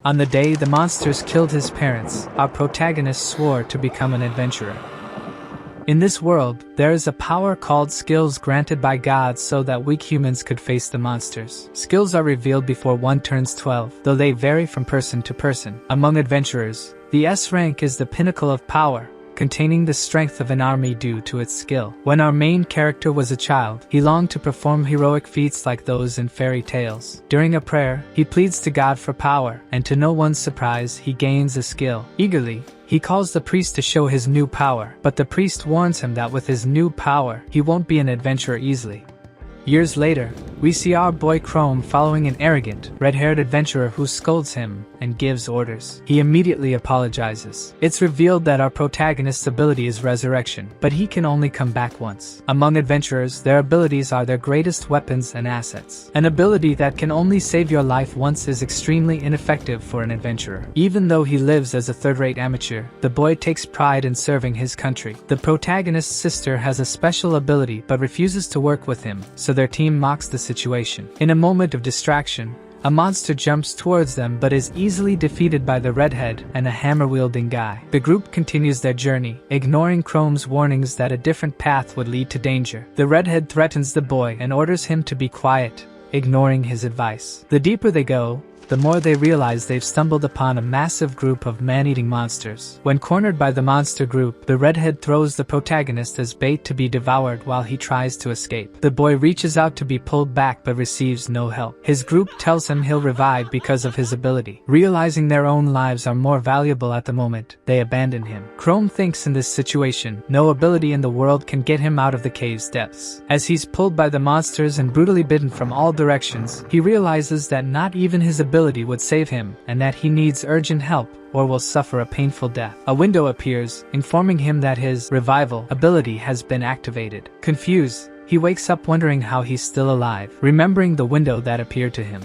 On the day the monsters killed his parents, our protagonist swore to become an adventurer. In this world, there is a power called skills granted by gods so that weak humans could face the monsters. Skills are revealed before one turns 12, though they vary from person to person. Among adventurers, the S rank is the pinnacle of power, containing the strength of an army due to its skill. When our main character was a child, he longed to perform heroic feats like those in fairy tales. During a prayer, he pleads to God for power, and to no one's surprise, he gains a skill. Eagerly, he calls the priest to show his new power, but the priest warns him that with his new power, he won't be an adventurer easily. Years later, we see our boy Chrome following an arrogant, red-haired adventurer who scolds him and gives orders. He immediately apologizes. It's revealed that our protagonist's ability is resurrection, but he can only come back once. Among adventurers, their abilities are their greatest weapons and assets. An ability that can only save your life once is extremely ineffective for an adventurer. Even though he lives as a third-rate amateur, the boy takes pride in serving his country. The protagonist's sister has a special ability but refuses to work with him, so their team mocks the situation. In a moment of distraction, a monster jumps towards them but is easily defeated by the redhead and a hammer-wielding guy. The group continues their journey, ignoring Chrome's warnings that a different path would lead to danger. The redhead threatens the boy and orders him to be quiet, ignoring his advice. The deeper they go, the more they realize they've stumbled upon a massive group of man-eating monsters. When cornered by the monster group, the redhead throws the protagonist as bait to be devoured while he tries to escape. The boy reaches out to be pulled back but receives no help. His group tells him he'll revive because of his ability. Realizing their own lives are more valuable at the moment, they abandon him. Chrome thinks in this situation, no ability in the world can get him out of the cave's depths. As he's pulled by the monsters and brutally bitten from all directions, he realizes that not even his ability would save him, and that he needs urgent help or will suffer a painful death. A window appears, informing him that his revival ability has been activated. Confused, he wakes up wondering how he's still alive, remembering the window that appeared to him.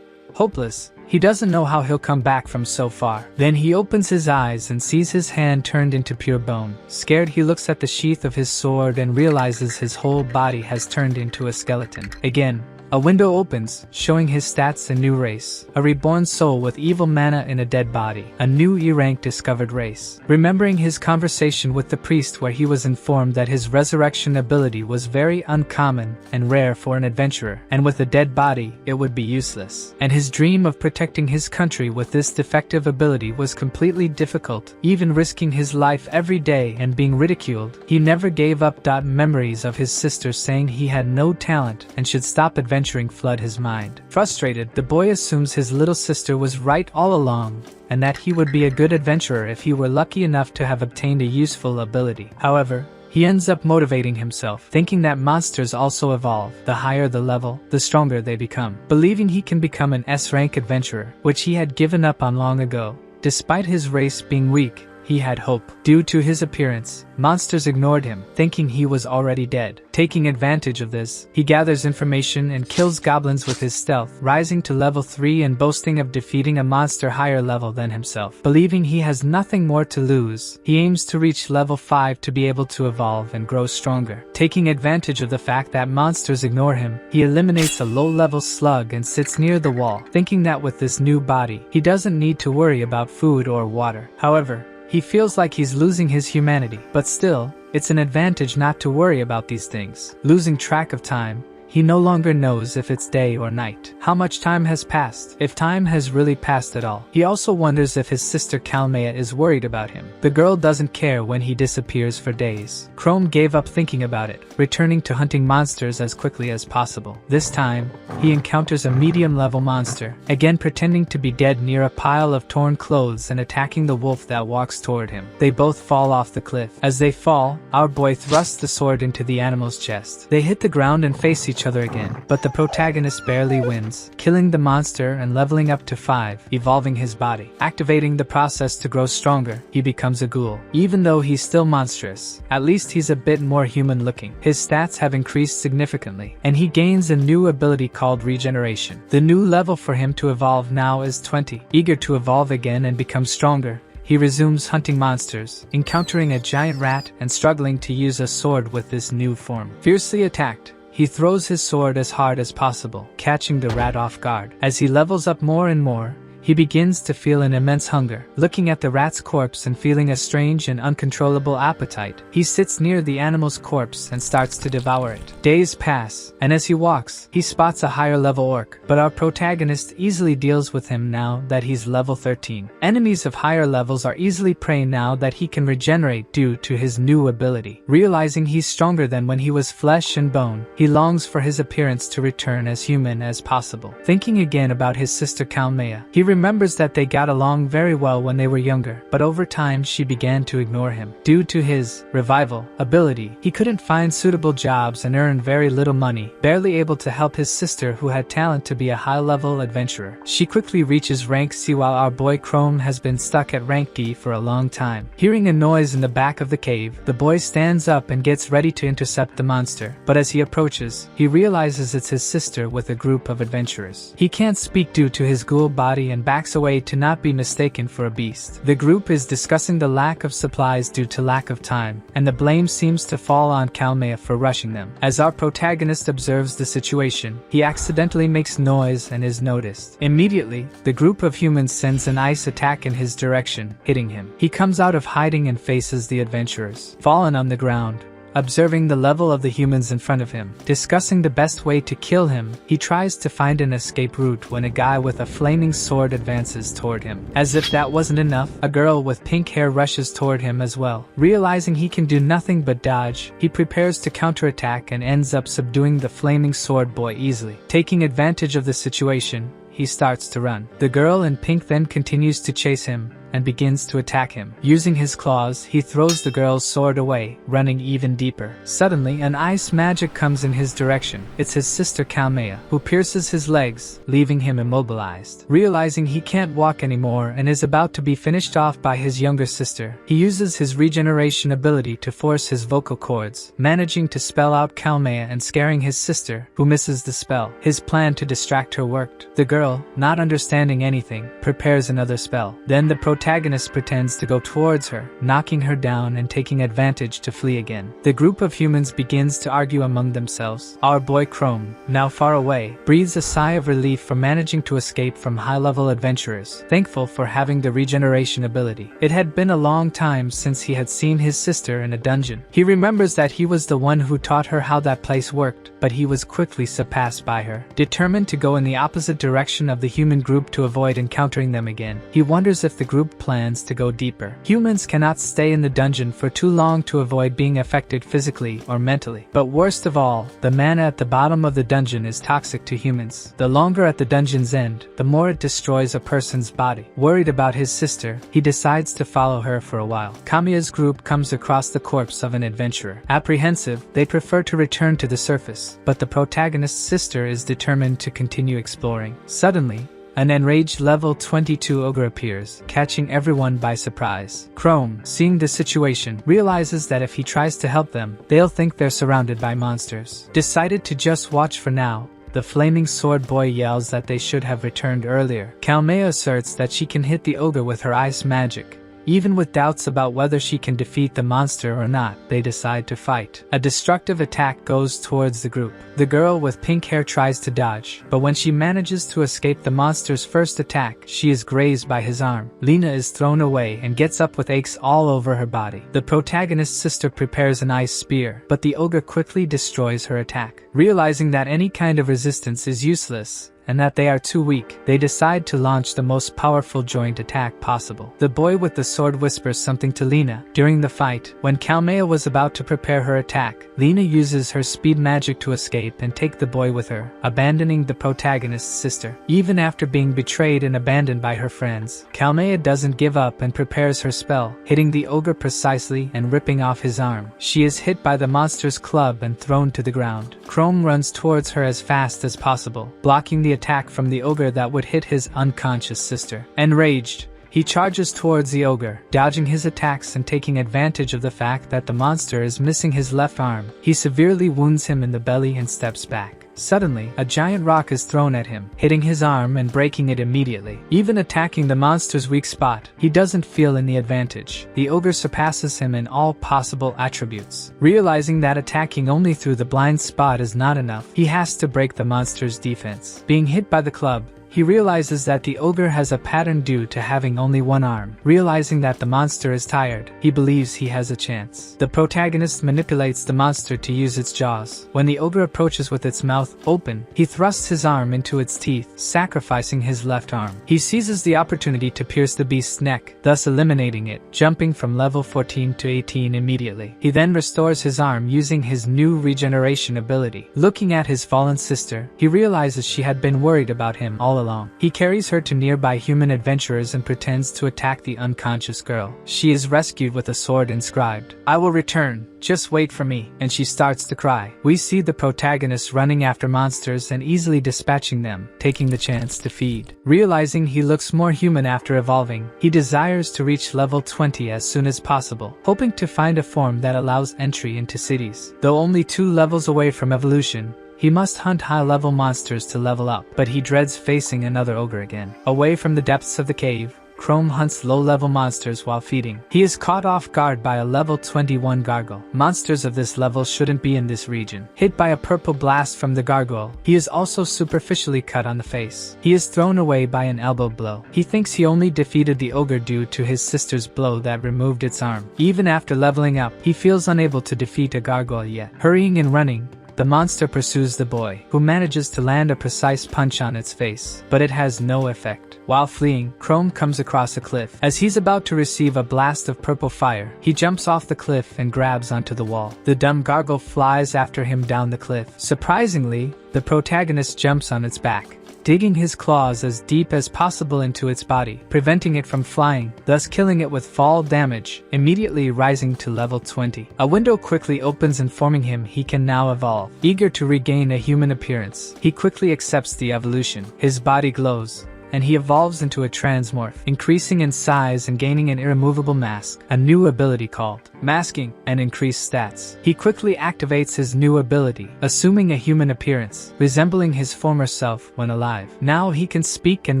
Hopeless, he doesn't know how he'll come back from so far. Then he opens his eyes and sees his hand turned into pure bone. Scared, he looks at the sheath of his sword and realizes his whole body has turned into a skeleton. Again, a window opens, showing his stats and new race. A reborn soul with evil mana in a dead body. A new E-rank discovered race. Remembering his conversation with the priest where he was informed that his resurrection ability was very uncommon and rare for an adventurer, and with a dead body, it would be useless. And his dream of protecting his country with this defective ability was completely difficult, even risking his life every day and being ridiculed. He never gave up. Memories of his sister saying he had no talent and should stop adventuring flood his mind. Frustrated, the boy assumes his little sister was right all along, and that he would be a good adventurer if he were lucky enough to have obtained a useful ability. However, he ends up motivating himself, thinking that monsters also evolve. The higher the level, the stronger they become. Believing he can become an S-rank adventurer, which he had given up on long ago. Despite his race being weak, he had hope. Due to his appearance, monsters ignored him, thinking he was already dead. Taking advantage of this, he gathers information and kills goblins with his stealth, rising to level 3 and boasting of defeating a monster higher level than himself. Believing he has nothing more to lose, he aims to reach level 5 to be able to evolve and grow stronger. Taking advantage of the fact that monsters ignore him, he eliminates a low-level slug and sits near the wall, thinking that with this new body, he doesn't need to worry about food or water. However, he feels like he's losing his humanity, but still, it's an advantage not to worry about these things. Losing track of time, he no longer knows if it's day or night. How much time has passed, if time has really passed at all. He also wonders if his sister Kalmea is worried about him. The girl doesn't care when he disappears for days. Chrome gave up thinking about it, returning to hunting monsters as quickly as possible. This time, he encounters a medium-level monster, again pretending to be dead near a pile of torn clothes and attacking the wolf that walks toward him. They both fall off the cliff. As they fall, our boy thrusts the sword into the animal's chest. They hit the ground and face each other again, but the protagonist barely wins, killing the monster and leveling up to 5, evolving his body. Activating the process to grow stronger, he becomes a ghoul. Even though he's still monstrous, at least he's a bit more human looking. His stats have increased significantly, and he gains a new ability called regeneration. The new level for him to evolve now is 20. Eager to evolve again and become stronger, he resumes hunting monsters, encountering a giant rat and struggling to use a sword with this new form. Fiercely attacked, he throws his sword as hard as possible, catching the rat off guard. As he levels up more and more, he begins to feel an immense hunger. Looking at the rat's corpse and feeling a strange and uncontrollable appetite, he sits near the animal's corpse and starts to devour it. Days pass, and as he walks, he spots a higher level orc, but our protagonist easily deals with him now that he's level 13. Enemies of higher levels are easily prey now that he can regenerate due to his new ability. Realizing he's stronger than when he was flesh and bone, he longs for his appearance to return as human as possible. Thinking again about his sister Kalmea, he remembers that they got along very well when they were younger, but over time she began to ignore him. Due to his revival ability, he couldn't find suitable jobs and earned very little money, barely able to help his sister who had talent to be a high-level adventurer. She quickly reaches rank C while our boy Chrome has been stuck at rank D for a long time. Hearing a noise in the back of the cave, the boy stands up and gets ready to intercept the monster, but as he approaches, he realizes it's his sister with a group of adventurers. He can't speak due to his ghoul body and backs away to not be mistaken for a beast. The group is discussing the lack of supplies due to lack of time, and the blame seems to fall on Kalmea for rushing them. As our protagonist observes the situation, he accidentally makes noise and is noticed. Immediately, the group of humans sends an ice attack in his direction, hitting him. He comes out of hiding and faces the adventurers. Fallen on the ground, observing the level of the humans in front of him, discussing the best way to kill him, he tries to find an escape route when a guy with a flaming sword advances toward him. As if that wasn't enough, a girl with pink hair rushes toward him as well. Realizing he can do nothing but dodge, he prepares to counterattack and ends up subduing the flaming sword boy easily. Taking advantage of the situation, he starts to run. The girl in pink then continues to chase him and begins to attack him. Using his claws, he throws the girl's sword away, running even deeper. Suddenly, an ice magic comes in his direction. It's his sister Kalmea, who pierces his legs, leaving him immobilized. Realizing he can't walk anymore and is about to be finished off by his younger sister, he uses his regeneration ability to force his vocal cords, managing to spell out Kalmea and scaring his sister, who misses the spell. His plan to distract her worked. The girl, not understanding anything, prepares another spell. Then the protagonist pretends to go towards her, knocking her down and taking advantage to flee again. The group of humans begins to argue among themselves. Our boy Chrome, now far away, breathes a sigh of relief for managing to escape from high-level adventurers, thankful for having the regeneration ability. It had been a long time since he had seen his sister in a dungeon. He remembers that he was the one who taught her how that place worked, but he was quickly surpassed by her. Determined to go in the opposite direction of the human group to avoid encountering them again, he wonders if the group plans to go deeper. Humans cannot stay in the dungeon for too long to avoid being affected physically or mentally. But worst of all, the mana at the bottom of the dungeon is toxic to humans. The longer at the dungeon's end, the more it destroys a person's body. Worried about his sister, he decides to follow her for a while. Kamiya's group comes across the corpse of an adventurer. Apprehensive, they prefer to return to the surface, but the protagonist's sister is determined to continue exploring. Suddenly, an enraged level 22 ogre appears, catching everyone by surprise. Chrome, seeing the situation, realizes that if he tries to help them, they'll think they're surrounded by monsters. Decided to just watch for now, the flaming sword boy yells that they should have returned earlier. Kalmea asserts that she can hit the ogre with her ice magic. Even with doubts about whether she can defeat the monster or not, they decide to fight. A destructive attack goes towards the group. The girl with pink hair tries to dodge, but when she manages to escape the monster's first attack, she is grazed by his arm. Lena is thrown away and gets up with aches all over her body. The protagonist's sister prepares an ice spear, but the ogre quickly destroys her attack. Realizing that any kind of resistance is useless, and that they are too weak, they decide to launch the most powerful joint attack possible. The boy with the sword whispers something to Lena. During the fight, when Kalmea was about to prepare her attack, Lena uses her speed magic to escape and take the boy with her, abandoning the protagonist's sister. Even after being betrayed and abandoned by her friends, Kalmea doesn't give up and prepares her spell, hitting the ogre precisely and ripping off his arm. She is hit by the monster's club and thrown to the ground. Chrome runs towards her as fast as possible, blocking the attack from the ogre that would hit his unconscious sister. Enraged, he charges towards the ogre, dodging his attacks and taking advantage of the fact that the monster is missing his left arm. He severely wounds him in the belly and steps back. Suddenly, a giant rock is thrown at him, hitting his arm and breaking it immediately. Even attacking the monster's weak spot, he doesn't feel any advantage. The ogre surpasses him in all possible attributes. Realizing that attacking only through the blind spot is not enough, he has to break the monster's defense. Being hit by the club, he realizes that the ogre has a pattern due to having only one arm. Realizing that the monster is tired, he believes he has a chance. The protagonist manipulates the monster to use its jaws. When the ogre approaches with its mouth open, he thrusts his arm into its teeth, sacrificing his left arm. He seizes the opportunity to pierce the beast's neck, thus eliminating it, jumping from level 14 to 18 immediately. He then restores his arm using his new regeneration ability. Looking at his fallen sister, he realizes she had been worried about him all along. He carries her to nearby human adventurers and pretends to attack the unconscious girl. She is rescued with a sword inscribed, "I will return, just wait for me," and she starts to cry. We see the protagonist running after monsters and easily dispatching them, taking the chance to feed. Realizing he looks more human after evolving, he desires to reach level 20 as soon as possible, hoping to find a form that allows entry into cities. Though only 2 levels away from evolution, he must hunt high-level monsters to level up, but he dreads facing another ogre again. Away from the depths of the cave, Chrome hunts low-level monsters while feeding. He is caught off guard by a level 21 gargoyle. Monsters of this level shouldn't be in this region. Hit by a purple blast from the gargoyle, he is also superficially cut on the face. He is thrown away by an elbow blow. He thinks he only defeated the ogre due to his sister's blow that removed its arm. Even after leveling up, he feels unable to defeat a gargoyle yet. Hurrying and running, the monster pursues the boy, who manages to land a precise punch on its face, but it has no effect. While fleeing, Chrome comes across a cliff. As he's about to receive a blast of purple fire, he jumps off the cliff and grabs onto the wall. The dumb gargoyle flies after him down the cliff. Surprisingly, the protagonist jumps on its back, digging his claws as deep as possible into its body, preventing it from flying, thus killing it with fall damage, immediately rising to level 20. A window quickly opens informing him he can now evolve. Eager to regain a human appearance, he quickly accepts the evolution. His body glows, and he evolves into a transmorph, increasing in size and gaining an irremovable mask, a new ability called masking, and increased stats. He quickly activates his new ability, assuming a human appearance, resembling his former self when alive. Now he can speak and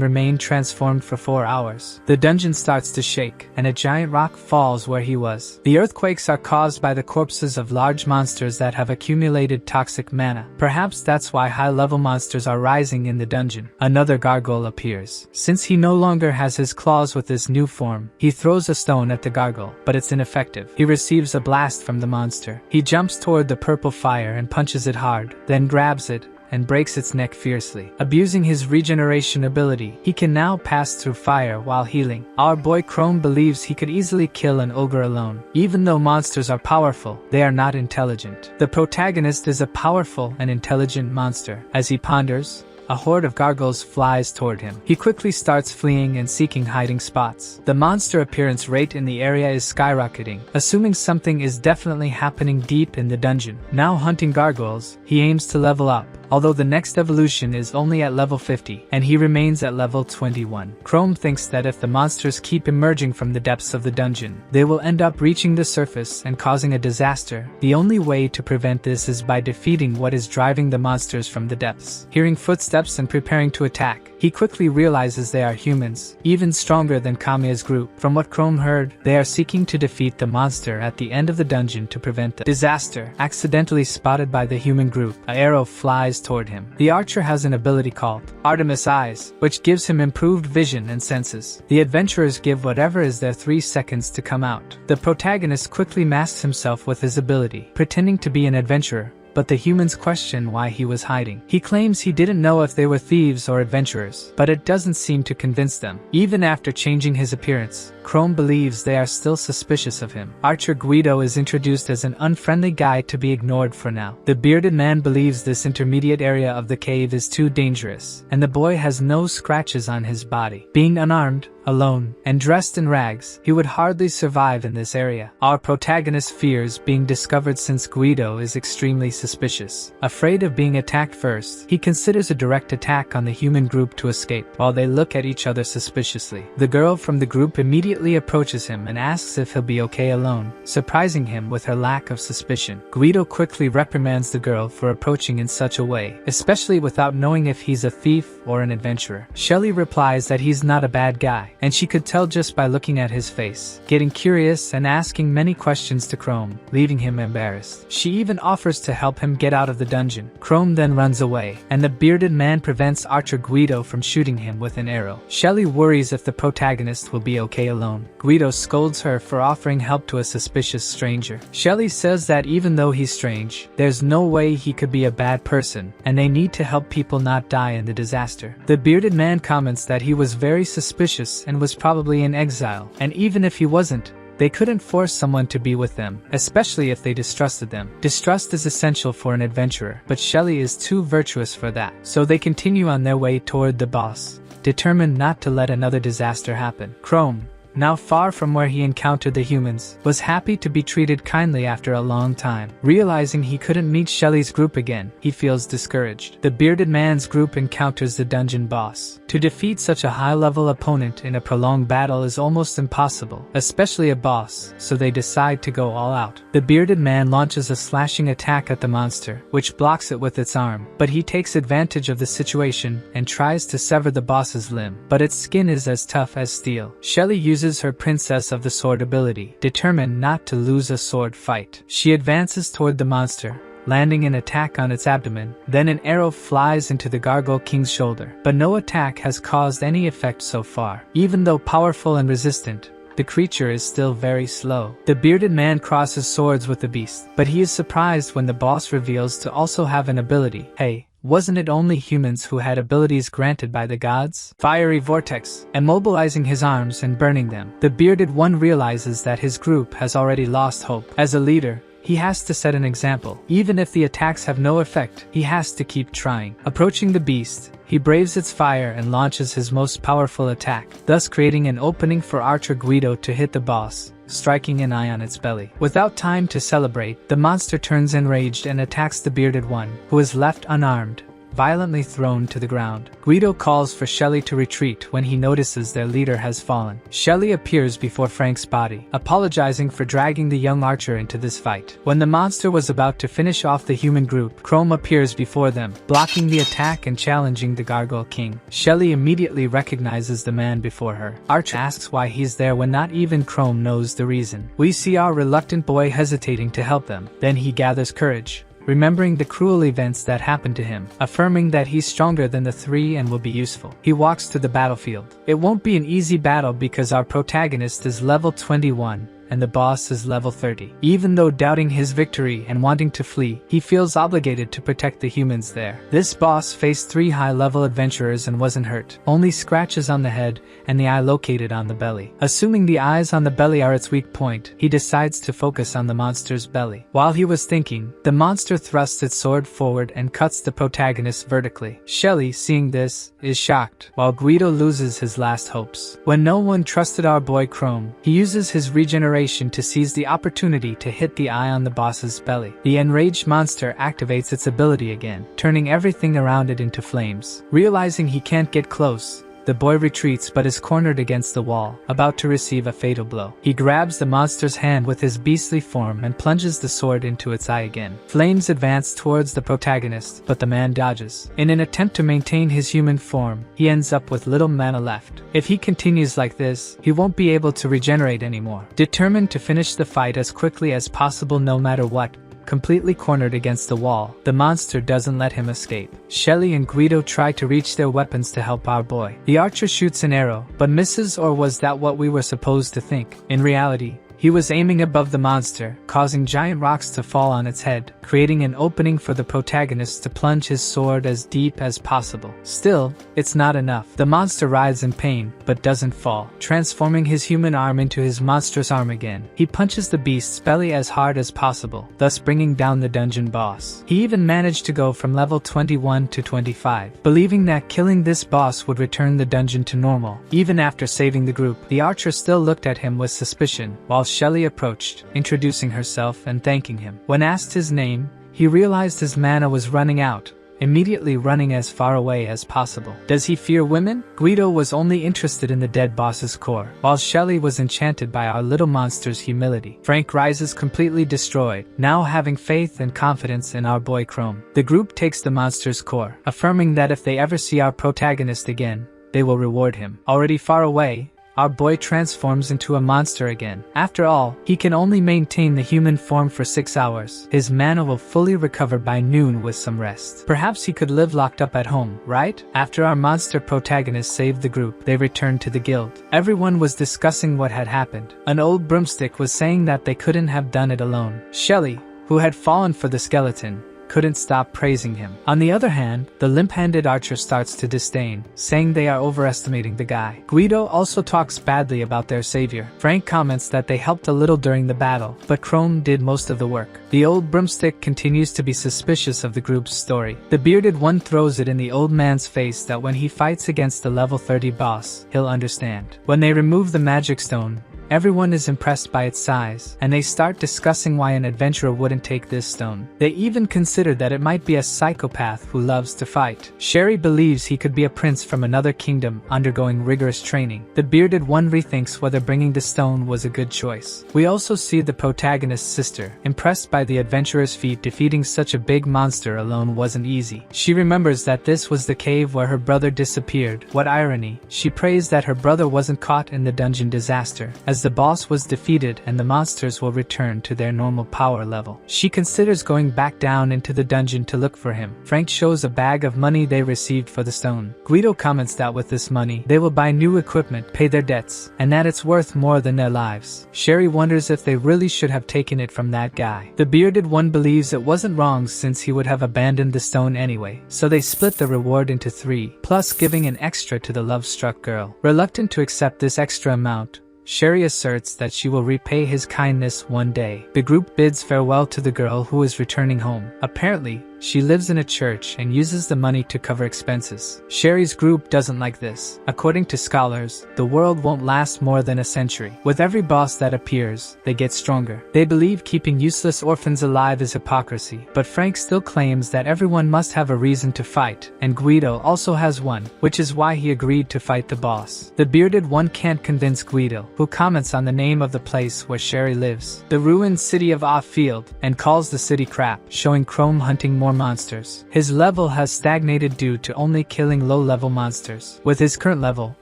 remain transformed for 4 hours. The dungeon starts to shake, and a giant rock falls where he was. The earthquakes are caused by the corpses of large monsters that have accumulated toxic mana. Perhaps that's why high-level monsters are rising in the dungeon. Another gargoyle appears. Since he no longer has his claws with this new form, he throws a stone at the gargoyle, but it's ineffective. He receives a blast from the monster. He jumps toward the purple fire and punches it hard, then grabs it and breaks its neck fiercely. Abusing his regeneration ability, he can now pass through fire while healing. Our boy Chrome believes he could easily kill an ogre alone. Even though monsters are powerful, they are not intelligent. The protagonist is a powerful and intelligent monster. As he ponders, a horde of gargoyles flies toward him. He quickly starts fleeing and seeking hiding spots. The monster appearance rate in the area is skyrocketing, assuming something is definitely happening deep in the dungeon. Now hunting gargoyles, he aims to level up, although the next evolution is only at level 50, and he remains at level 21. Chrome thinks that if the monsters keep emerging from the depths of the dungeon, they will end up reaching the surface and causing a disaster. The only way to prevent this is by defeating what is driving the monsters from the depths. Hearing footsteps and preparing to attack, he quickly realizes they are humans, even stronger than Kamiya's group. From what Chrome heard, they are seeking to defeat the monster at the end of the dungeon to prevent the disaster. Accidentally spotted by the human group, an arrow flies toward him. The archer has an ability called Artemis Eyes, which gives him improved vision and senses. The adventurers give whatever is there 3 seconds to come out. The protagonist quickly masks himself with his ability, pretending to be an adventurer, but the humans question why he was hiding. He claims he didn't know if they were thieves or adventurers, but it doesn't seem to convince them. Even after changing his appearance, Chrome believes they are still suspicious of him. Archer Guido is introduced as an unfriendly guy to be ignored for now. The bearded man believes this intermediate area of the cave is too dangerous, and the boy has no scratches on his body. Being unarmed, alone, and dressed in rags, he would hardly survive in this area. Our protagonist fears being discovered since Guido is extremely suspicious. Afraid of being attacked first, he considers a direct attack on the human group to escape, while they look at each other suspiciously. The girl from the group immediately approaches him and asks if he'll be okay alone, surprising him with her lack of suspicion. Guido quickly reprimands the girl for approaching in such a way, especially without knowing if he's a thief or an adventurer. Shelley replies that he's not a bad guy, and she could tell just by looking at his face, getting curious and asking many questions to Chrome, leaving him embarrassed. She even offers to help help him get out of the dungeon. Chrome then runs away, and the bearded man prevents Archer Guido from shooting him with an arrow. Shelly worries if the protagonist will be okay alone. Guido scolds her for offering help to a suspicious stranger. Shelly says that even though he's strange, there's no way he could be a bad person, and they need to help people not die in the disaster. The bearded man comments that he was very suspicious and was probably in exile, and even if he wasn't, they couldn't force someone to be with them, especially if they distrusted them. Distrust is essential for an adventurer, but Shelly is too virtuous for that. So they continue on their way toward the boss, determined not to let another disaster happen. Chrome, now far from where he encountered the humans, was happy to be treated kindly after a long time. Realizing he couldn't meet Shelly's group again, he feels discouraged. The bearded man's group encounters the dungeon boss. To defeat such a high-level opponent in a prolonged battle is almost impossible, especially a boss, so they decide to go all out. The bearded man launches a slashing attack at the monster, which blocks it with its arm, but he takes advantage of the situation and tries to sever the boss's limb, but its skin is as tough as steel. Shelly uses her Princess of the Sword ability, determined not to lose a sword fight. She advances toward the monster, landing an attack on its abdomen. Then an arrow flies into the Gargoyle King's shoulder, but no attack has caused any effect so far. Even though powerful and resistant, the creature is still very slow. The bearded man crosses swords with the beast, but he is surprised when the boss reveals to also have an ability. Hey, wasn't it only humans who had abilities granted by the gods? Fiery vortex, immobilizing his arms and burning them. The bearded one realizes that his group has already lost hope. As a leader, he has to set an example. Even if the attacks have no effect, he has to keep trying. Approaching the beast, he braves its fire and launches his most powerful attack, thus creating an opening for Archer Guido to hit the boss, striking an eye on its belly. Without time to celebrate, the monster turns enraged and attacks the bearded one, who is left unarmed, violently thrown to the ground. Guido calls for Shelly to retreat when he notices their leader has fallen. Shelly appears before Frank's body, apologizing for dragging the young archer into this fight. When the monster was about to finish off the human group, Chrome appears before them, blocking the attack and challenging the Gargoyle King. Shelly immediately recognizes the man before her. Archer asks why he's there when not even Chrome knows the reason. We see our reluctant boy hesitating to help them. Then he gathers courage, remembering the cruel events that happened to him, affirming that he's stronger than the three and will be useful. He walks to the battlefield. It won't be an easy battle because our protagonist is level 21, and the boss is level 30. Even though doubting his victory and wanting to flee, he feels obligated to protect the humans there. This boss faced 3 high-level adventurers and wasn't hurt, only scratches on the head and the eye located on the belly. Assuming the eyes on the belly are its weak point, he decides to focus on the monster's belly. While he was thinking, the monster thrusts its sword forward and cuts the protagonist vertically. Shelly, seeing this, is shocked, while Guido loses his last hopes. When no one trusted our boy Chrome, he uses his regeneration to seize the opportunity to hit the eye on the boss's belly. The enraged monster activates its ability again, turning everything around it into flames. Realizing he can't get close, the boy retreats but is cornered against the wall, about to receive a fatal blow. He grabs the monster's hand with his beastly form and plunges the sword into its eye again. Flames advance towards the protagonist, but the man dodges. In an attempt to maintain his human form, he ends up with little mana left. If he continues like this, he won't be able to regenerate anymore. Determined to finish the fight as quickly as possible no matter what, completely cornered against the wall, the monster doesn't let him escape. Shelly and Guido try to reach their weapons to help our boy. The archer shoots an arrow, but misses, or was that what we were supposed to think? In reality, he was aiming above the monster, causing giant rocks to fall on its head, creating an opening for the protagonist to plunge his sword as deep as possible. Still, it's not enough. The monster writhes in pain, but doesn't fall, transforming his human arm into his monstrous arm again. He punches the beast's belly as hard as possible, thus bringing down the dungeon boss. He even managed to go from level 21 to 25, believing that killing this boss would return the dungeon to normal. Even after saving the group, the archer still looked at him with suspicion, while Shelly approached, introducing herself and thanking him. When asked his name, he realized his mana was running out, immediately running as far away as possible. Does he fear women? Guido was only interested in the dead boss's core, while Shelly was enchanted by our little monster's humility. Frank rises completely destroyed, now having faith and confidence in our boy Chrome. The group takes the monster's core, affirming that if they ever see our protagonist again, they will reward him. Already far away, our boy transforms into a monster again. After all, he can only maintain the human form for 6 hours. His mana will fully recover by noon with some rest. Perhaps he could live locked up at home, right? After our monster protagonist saved the group, they returned to the guild. Everyone was discussing what had happened. An old broomstick was saying that they couldn't have done it alone. Shelly, who had fallen for the skeleton, couldn't stop praising him. On the other hand, the limp-handed archer starts to disdain, saying they are overestimating the guy. Guido also talks badly about their savior. Frank comments that they helped a little during the battle, but Chrome did most of the work. The old broomstick continues to be suspicious of the group's story. The bearded one throws it in the old man's face that when he fights against the level 30 boss, he'll understand. When they remove the magic stone, everyone is impressed by its size, and they start discussing why an adventurer wouldn't take this stone. They even consider that it might be a psychopath who loves to fight. Sherry believes he could be a prince from another kingdom undergoing rigorous training. The bearded one rethinks whether bringing the stone was a good choice. We also see the protagonist's sister, impressed by the adventurer's feat. Defeating such a big monster alone wasn't easy. She remembers that this was the cave where her brother disappeared. What irony. She prays that her brother wasn't caught in the dungeon disaster, as the boss was defeated and the monsters will return to their normal power level. She considers going back down into the dungeon to look for him. Frank shows a bag of money they received for the stone. Guido comments that with this money, they will buy new equipment, pay their debts, and that it's worth more than their lives. Sherry wonders if they really should have taken it from that guy. The bearded one believes it wasn't wrong since he would have abandoned the stone anyway, so they split the reward into 3, plus giving an extra to the love-struck girl. Reluctant to accept this extra amount, Sherry asserts that she will repay his kindness one day. The group bids farewell to the girl who is returning home. Apparently, she lives in a church and uses the money to cover expenses. Sherry's group doesn't like this. According to scholars, the world won't last more than a century. With every boss that appears, they get stronger. They believe keeping useless orphans alive is hypocrisy, but Frank still claims that everyone must have a reason to fight, and Guido also has one, which is why he agreed to fight the boss. The bearded one can't convince Guido, who comments on the name of the place where Sherry lives, the ruined city of Off-Field, and calls the city crap, showing Chrome hunting more monsters. His level has stagnated due to only killing low-level monsters. With his current level,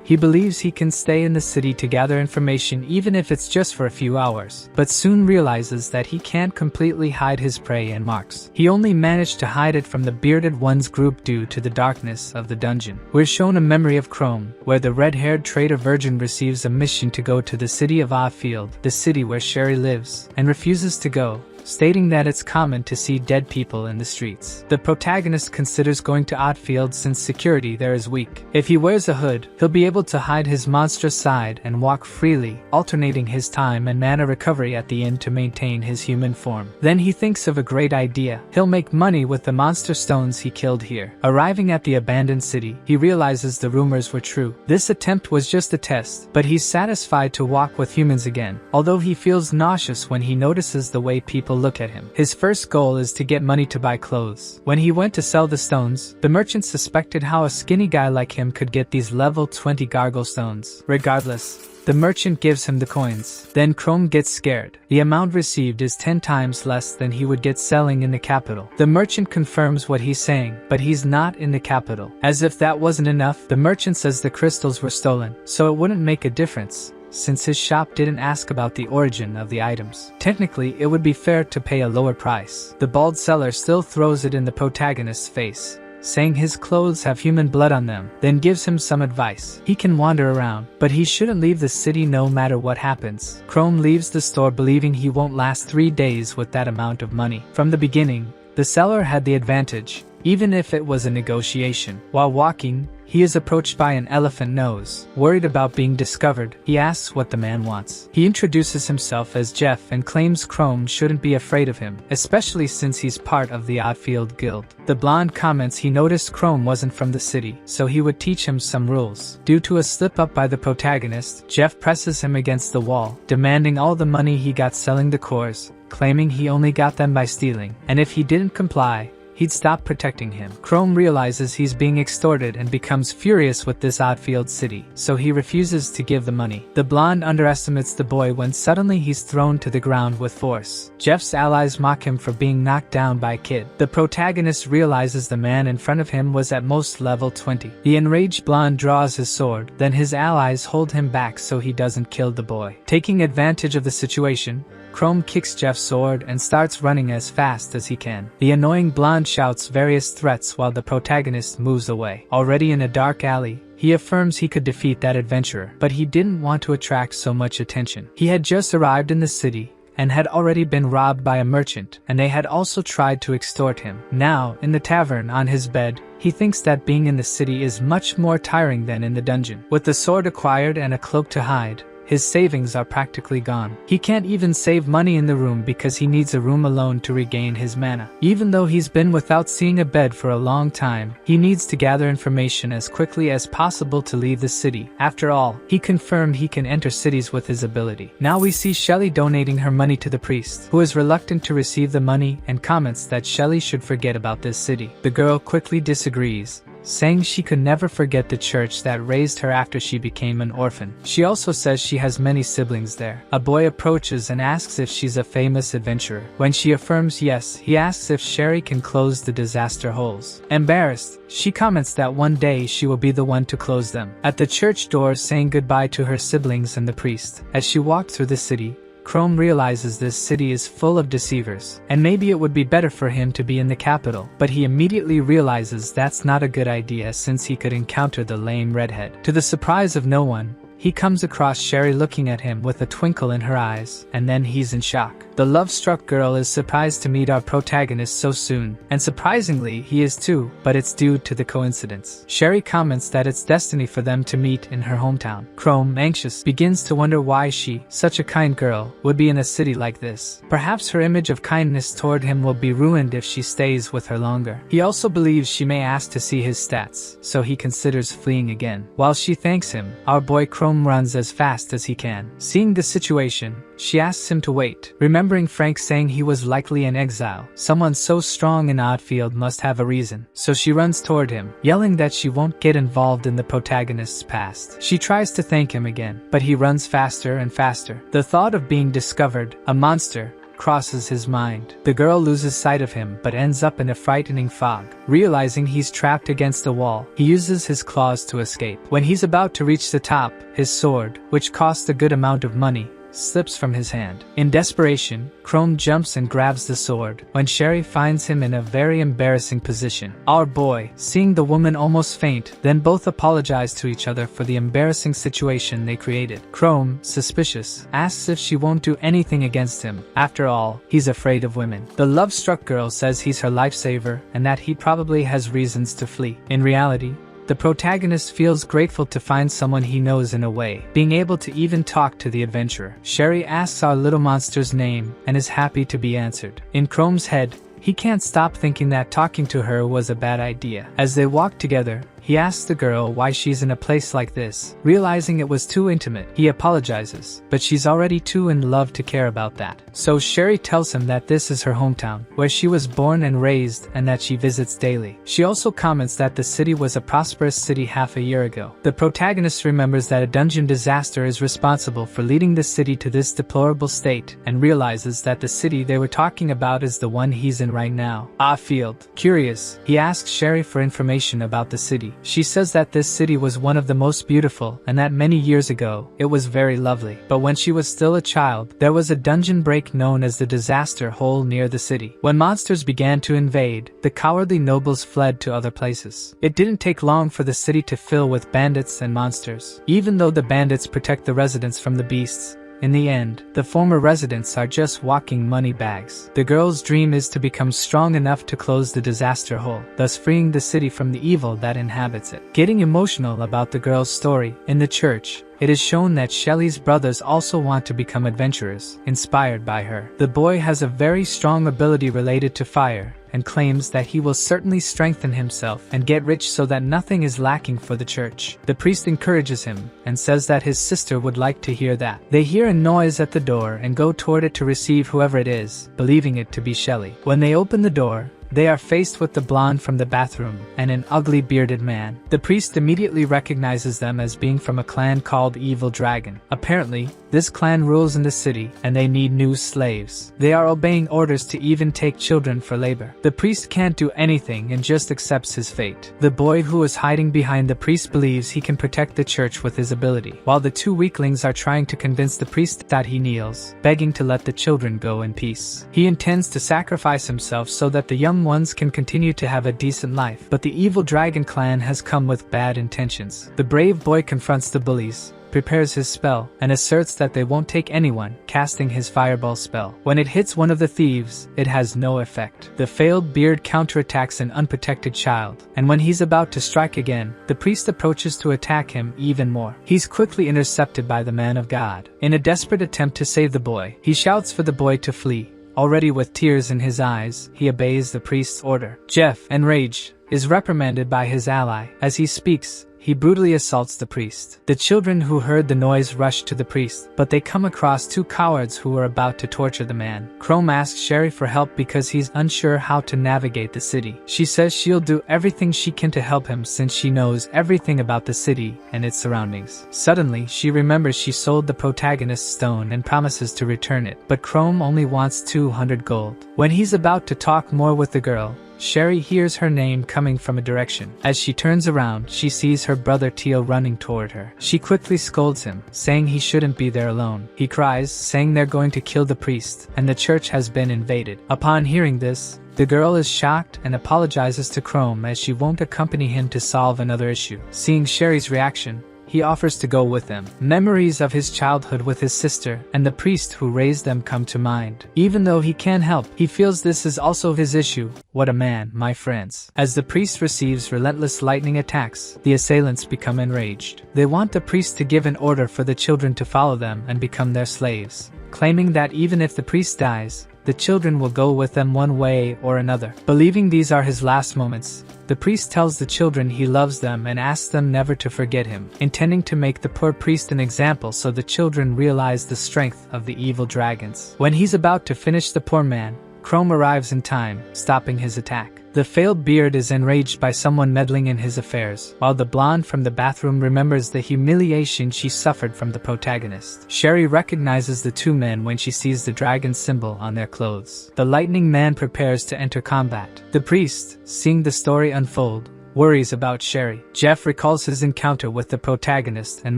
he believes he can stay in the city to gather information even if it's just for a few hours, but soon realizes that he can't completely hide his prey and marks. He only managed to hide it from the bearded one's group due to the darkness of the dungeon. We're shown a memory of Chrome, where the red-haired traitor virgin receives a mission to go to the city of Off-Field, the city where Sherry lives, and refuses to go, stating that it's common to see dead people in the streets. The protagonist considers going to Off-Field since security there is weak. If he wears a hood, he'll be able to hide his monstrous side and walk freely, alternating his time and mana recovery at the end to maintain his human form. Then he thinks of a great idea. He'll make money with the monster stones he killed here. Arriving at the abandoned city, he realizes the rumors were true. This attempt was just a test, but he's satisfied to walk with humans again, although he feels nauseous when he notices the way people look at him. His first goal is to get money to buy clothes. When he went to sell the stones, the merchant suspected how a skinny guy like him could get these level 20 gargle stones. Regardless, the merchant gives him the coins. Then Chrome gets scared. The amount received is 10 times less than he would get selling in the capital. The merchant confirms what he's saying, but he's not in the capital. As if that wasn't enough, the merchant says the crystals were stolen, so it wouldn't make a difference, since his shop didn't ask about the origin of the items. Technically, it would be fair to pay a lower price. The bald seller still throws it in the protagonist's face, saying his clothes have human blood on them, then gives him some advice. He can wander around, but he shouldn't leave the city no matter what happens. Chrome leaves the store believing he won't last 3 days with that amount of money. From the beginning, the seller had the advantage, even if it was a negotiation. While walking, he is approached by an elephant nose. Worried about being discovered, he asks what the man wants. He introduces himself as Jeff and claims Chrome shouldn't be afraid of him, especially since he's part of the Off-Field Guild. The blonde comments he noticed Chrome wasn't from the city, so he would teach him some rules. Due to a slip-up by the protagonist, Jeff presses him against the wall, demanding all the money he got selling the cores, claiming he only got them by stealing, and if he didn't comply, he'd stop protecting him. Chrome realizes he's being extorted and becomes furious with this odd-field city, so he refuses to give the money. The blonde underestimates the boy when suddenly he's thrown to the ground with force. Jeff's allies mock him for being knocked down by a kid. The protagonist realizes the man in front of him was at most level 20. The enraged blonde draws his sword, then his allies hold him back so he doesn't kill the boy. Taking advantage of the situation, Chrome kicks Jeff's sword and starts running as fast as he can. The annoying blonde shouts various threats while the protagonist moves away. Already in a dark alley, he affirms he could defeat that adventurer, but he didn't want to attract so much attention. He had just arrived in the city and had already been robbed by a merchant, and they had also tried to extort him. Now, in the tavern on his bed, he thinks that being in the city is much more tiring than in the dungeon. With the sword acquired and a cloak to hide, his savings are practically gone. He can't even save money in the room because he needs a room alone to regain his mana. Even though he's been without seeing a bed for a long time, he needs to gather information as quickly as possible to leave the city. After all, he confirmed he can enter cities with his ability. Now we see Shelly donating her money to the priest, who is reluctant to receive the money and comments that Shelly should forget about this city. The girl quickly disagrees, saying she could never forget the church that raised her after she became an orphan. She also says she has many siblings there. A boy approaches and asks if she's a famous adventurer. When she affirms yes, he asks if Sherry can close the disaster holes. Embarrassed, she comments that one day she will be the one to close them. At the church door, saying goodbye to her siblings and the priest. As she walked through the city, Chrome realizes this city is full of deceivers, and maybe it would be better for him to be in the capital, but he immediately realizes that's not a good idea since he could encounter the lame redhead. To the surprise of no one, he comes across Sherry looking at him with a twinkle in her eyes, and then he's in shock. The love-struck girl is surprised to meet our protagonist so soon, and surprisingly, he is too, but it's due to the coincidence. Sherry comments that it's destiny for them to meet in her hometown. Chrome, anxious, begins to wonder why she, such a kind girl, would be in a city like this. Perhaps her image of kindness toward him will be ruined if she stays with her longer. He also believes she may ask to see his stats, so he considers fleeing again. While she thanks him, our boy Chrome runs as fast as he can. Seeing the situation, she asks him to wait, remembering Frank saying he was likely in exile. Someone so strong in Oddfield must have a reason, so she runs toward him, yelling that she won't get involved in the protagonist's past. She tries to thank him again, but he runs faster and faster. The thought of being discovered, a monster, crosses his mind. The girl loses sight of him but ends up in a frightening fog. Realizing he's trapped against a wall, he uses his claws to escape. When he's about to reach the top, his sword, which cost a good amount of money, slips from his hand. In desperation, Chrome jumps and grabs the sword, when Sherry finds him in a very embarrassing position. Our boy, seeing the woman almost faint, then both apologize to each other for the embarrassing situation they created. Chrome, suspicious, asks if she won't do anything against him. After all, he's afraid of women. The love-struck girl says he's her lifesaver and that he probably has reasons to flee. In reality, the protagonist feels grateful to find someone he knows in a way, being able to even talk to the adventurer. Sherry asks our little monster's name and is happy to be answered. In Chrome's head, he can't stop thinking that talking to her was a bad idea. As they walk together, he asks the girl why she's in a place like this. Realizing it was too intimate, he apologizes, but she's already too in love to care about that. So Sherry tells him that this is her hometown, where she was born and raised and that she visits daily. She also comments that the city was a prosperous city half a year ago. The protagonist remembers that a dungeon disaster is responsible for leading the city to this deplorable state and realizes that the city they were talking about is the one he's in right now. Oddfield. Curious, he asks Sherry for information about the city. She says that this city was one of the most beautiful and that many years ago, it was very lovely. But when she was still a child, there was a dungeon break known as the Disaster Hole near the city. When monsters began to invade, the cowardly nobles fled to other places. It didn't take long for the city to fill with bandits and monsters. Even though the bandits protect the residents from the beasts, in the end, the former residents are just walking money bags. The girl's dream is to become strong enough to close the disaster hole, thus freeing the city from the evil that inhabits it. Getting emotional about the girl's story, in the church, it is shown that Shelley's brothers also want to become adventurers, inspired by her. The boy has a very strong ability related to fire, and claims that he will certainly strengthen himself and get rich so that nothing is lacking for the church. The priest encourages him and says that his sister would like to hear that. They hear a noise at the door and go toward it to receive whoever it is, believing it to be Shelley. When they open the door, They are faced with the blonde from the bathroom and an ugly bearded man. The priest immediately recognizes them as being from a clan called Evil Dragon. Apparently, this clan rules in the city and they need new slaves. They are obeying orders to even take children for labor. The priest can't do anything and just accepts his fate. The boy who is hiding behind the priest believes he can protect the church with his ability, while the two weaklings are trying to convince the priest that he kneels, begging to let the children go in peace. He intends to sacrifice himself so that the young ones can continue to have a decent life, but the Evil Dragon clan has come with bad intentions. The brave boy confronts the bullies, prepares his spell, and asserts that they won't take anyone, casting his fireball spell. When it hits one of the thieves, it has no effect. The failed beard counterattacks an unprotected child, and when he's about to strike again, the priest approaches to attack him even more. He's quickly intercepted by the man of God. In a desperate attempt to save the boy, he shouts for the boy to flee. Already with tears in his eyes, he obeys the priest's order. Jeff, enraged, is reprimanded by his ally. As he speaks, he brutally assaults the priest. The children who heard the noise rush to the priest, but they come across two cowards who are about to torture the man. Chrome asks Sherry for help because he's unsure how to navigate the city. She says she'll do everything she can to help him since she knows everything about the city and its surroundings. Suddenly, she remembers she sold the protagonist's stone and promises to return it, but Chrome only wants 200 gold. When he's about to talk more with the girl, Sherry hears her name coming from a direction. As she turns around, she sees her brother Teal running toward her. She quickly scolds him, saying he shouldn't be there alone. He cries, saying they're going to kill the priest, and the church has been invaded. Upon hearing this, the girl is shocked and apologizes to Chrome as she won't accompany him to solve another issue. Seeing Sherry's reaction, he offers to go with them. Memories of his childhood with his sister and the priest who raised them come to mind. Even though he can't help, he feels this is also his issue. What a man, my friends. As the priest receives relentless lightning attacks, the assailants become enraged. They want the priest to give an order for the children to follow them and become their slaves, claiming that even if the priest dies, the children will go with them one way or another. Believing these are his last moments, the priest tells the children he loves them and asks them never to forget him, intending to make the poor priest an example so the children realize the strength of the evil dragons. When he's about to finish the poor man, Chrome arrives in time, stopping his attack. The failed beard is enraged by someone meddling in his affairs, while the blonde from the bathroom remembers the humiliation she suffered from the protagonist. Sherry recognizes the two men when she sees the dragon symbol on their clothes. The lightning man prepares to enter combat. The priest, seeing the story unfold, worries about Sherry. Jeff recalls his encounter with the protagonist and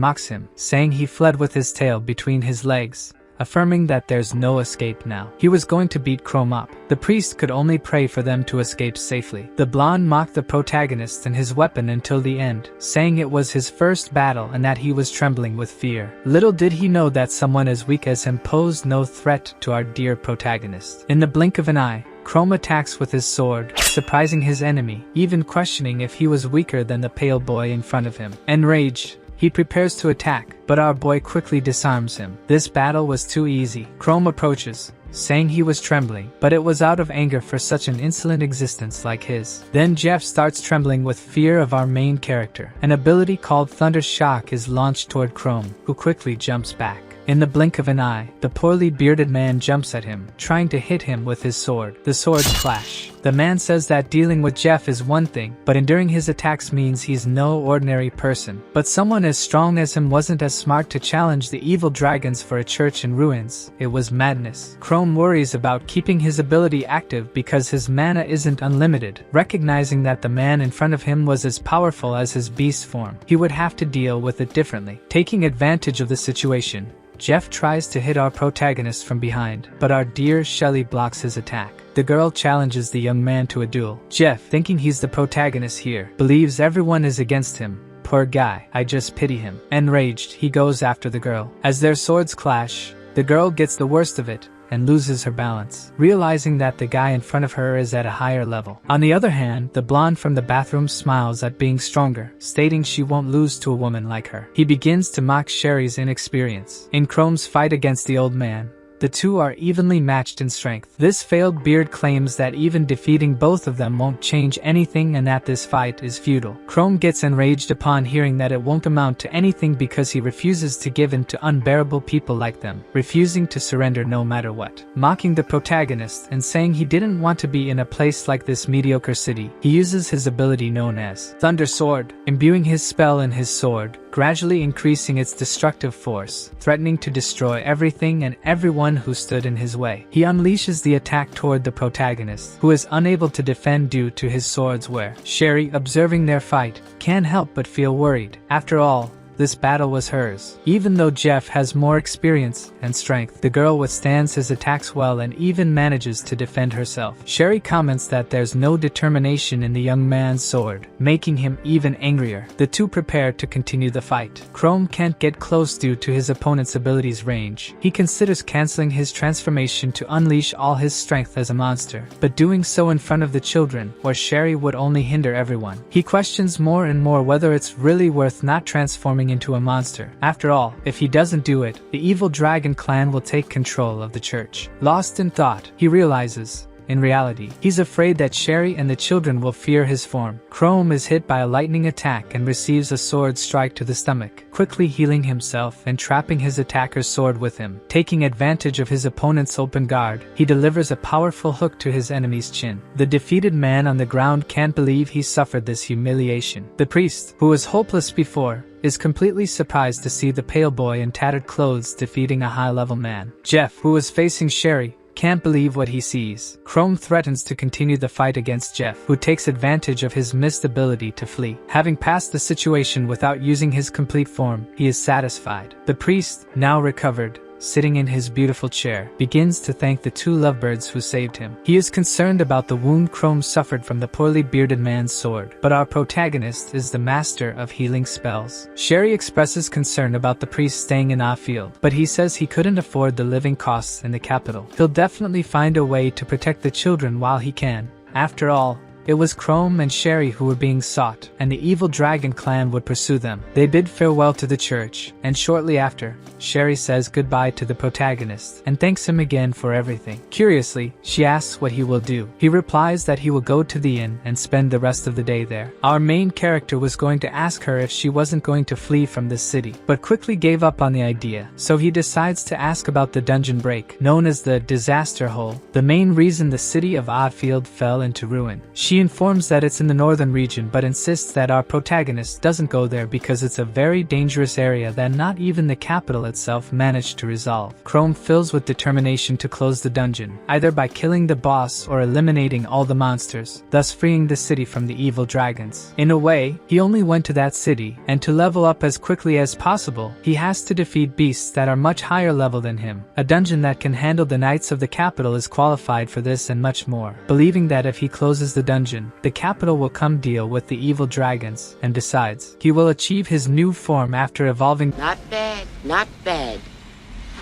mocks him, saying he fled with his tail between his legs, affirming that there's no escape now. He was going to beat Chrome up. The priest could only pray for them to escape safely. The blonde mocked the protagonist and his weapon until the end, saying it was his first battle and that he was trembling with fear. Little did he know that someone as weak as him posed no threat to our dear protagonist. In the blink of an eye, Chrome attacks with his sword, surprising his enemy, even questioning if he was weaker than the pale boy in front of him. Enraged, he prepares to attack, but our boy quickly disarms him. This battle was too easy. Chrome approaches, saying he was trembling, but it was out of anger for such an insolent existence like his. Then Jeff starts trembling with fear of our main character. An ability called Thunder Shock is launched toward Chrome, who quickly jumps back. In the blink of an eye, the poorly bearded man jumps at him, trying to hit him with his sword. The swords clash. The man says that dealing with Jeff is one thing, but enduring his attacks means he's no ordinary person. But someone as strong as him wasn't as smart to challenge the evil dragons for a church in ruins. It was madness. Chrome worries about keeping his ability active because his mana isn't unlimited. Recognizing that the man in front of him was as powerful as his beast form, he would have to deal with it differently. Taking advantage of the situation, Jeff tries to hit our protagonist from behind, but our dear Shelly blocks his attack. The girl challenges the young man to a duel. Jeff, thinking he's the protagonist here, believes everyone is against him. Poor guy, I just pity him. Enraged, he goes after the girl. As their swords clash, the girl gets the worst of it and loses her balance, realizing that the guy in front of her is at a higher level. On the other hand, the blonde from the bathroom smiles at being stronger, stating she won't lose to a woman like her. He begins to mock Sherry's inexperience. In Chrome's fight against the old man, The two are evenly matched in strength. This failed beard claims that even defeating both of them won't change anything and that this fight is futile. Chrome gets enraged upon hearing that it won't amount to anything because he refuses to give in to unbearable people like them, refusing to surrender no matter what. Mocking the protagonist and saying he didn't want to be in a place like this mediocre city, he uses his ability known as Thunder Sword, imbuing his spell in his sword, gradually increasing its destructive force, threatening to destroy everything and everyone who stood in his way. He unleashes the attack toward the protagonist, who is unable to defend due to his sword's wear. Sherry, observing their fight, can't help but feel worried. After all, this battle was hers. Even though Jeff has more experience and strength, the girl withstands his attacks well and even manages to defend herself. Sherry comments that there's no determination in the young man's sword, making him even angrier. The two prepare to continue the fight. Chrome can't get close due to his opponent's ability's range. He considers canceling his transformation to unleash all his strength as a monster, but doing so in front of the children, or Sherry, would only hinder everyone. He questions more and more whether it's really worth not transforming into a monster. After all, if he doesn't do it, the evil dragon clan will take control of the church. Lost in thought, he realizes, in reality, he's afraid that Sherry and the children will fear his form. Chrome is hit by a lightning attack and receives a sword strike to the stomach, quickly healing himself and trapping his attacker's sword with him. Taking advantage of his opponent's open guard, he delivers a powerful hook to his enemy's chin. The defeated man on the ground can't believe he suffered this humiliation. The priest, who was hopeless before, is completely surprised to see the pale boy in tattered clothes defeating a high-level man. Jeff, who is facing Sherry, can't believe what he sees. Chrome threatens to continue the fight against Jeff, who takes advantage of his missed ability to flee. Having passed the situation without using his complete form, he is satisfied. The priest, now recovered, sitting in his beautiful chair, begins to thank the two lovebirds who saved him. He is concerned about the wound Chrome suffered from the poorly bearded man's sword, but our protagonist is the master of healing spells. Sherry expresses concern about the priest staying in Field, but he says he couldn't afford the living costs in the capital. He'll definitely find a way to protect the children while he can. After all, it was Chrome and Sherry who were being sought, and the evil dragon clan would pursue them. They bid farewell to the church, and shortly after, Sherry says goodbye to the protagonist and thanks him again for everything. Curiously, she asks what he will do. He replies that he will go to the inn and spend the rest of the day there. Our main character was going to ask her if she wasn't going to flee from this city, but quickly gave up on the idea, so he decides to ask about the dungeon break, known as the Disaster Hole, the main reason the city of Field fell into ruin. She informs that it's in the northern region but insists that our protagonist doesn't go there because it's a very dangerous area that not even the capital itself managed to resolve. Chrome fills with determination to close the dungeon, either by killing the boss or eliminating all the monsters, thus freeing the city from the evil dragons. In a way, he only went to that city, and to level up as quickly as possible, he has to defeat beasts that are much higher level than him. A dungeon that can handle the knights of the capital is qualified for this and much more, believing that if he closes the dungeon, the capital will come deal with the evil dragons, and besides, he will achieve his new form after evolving. Not bad, not bad.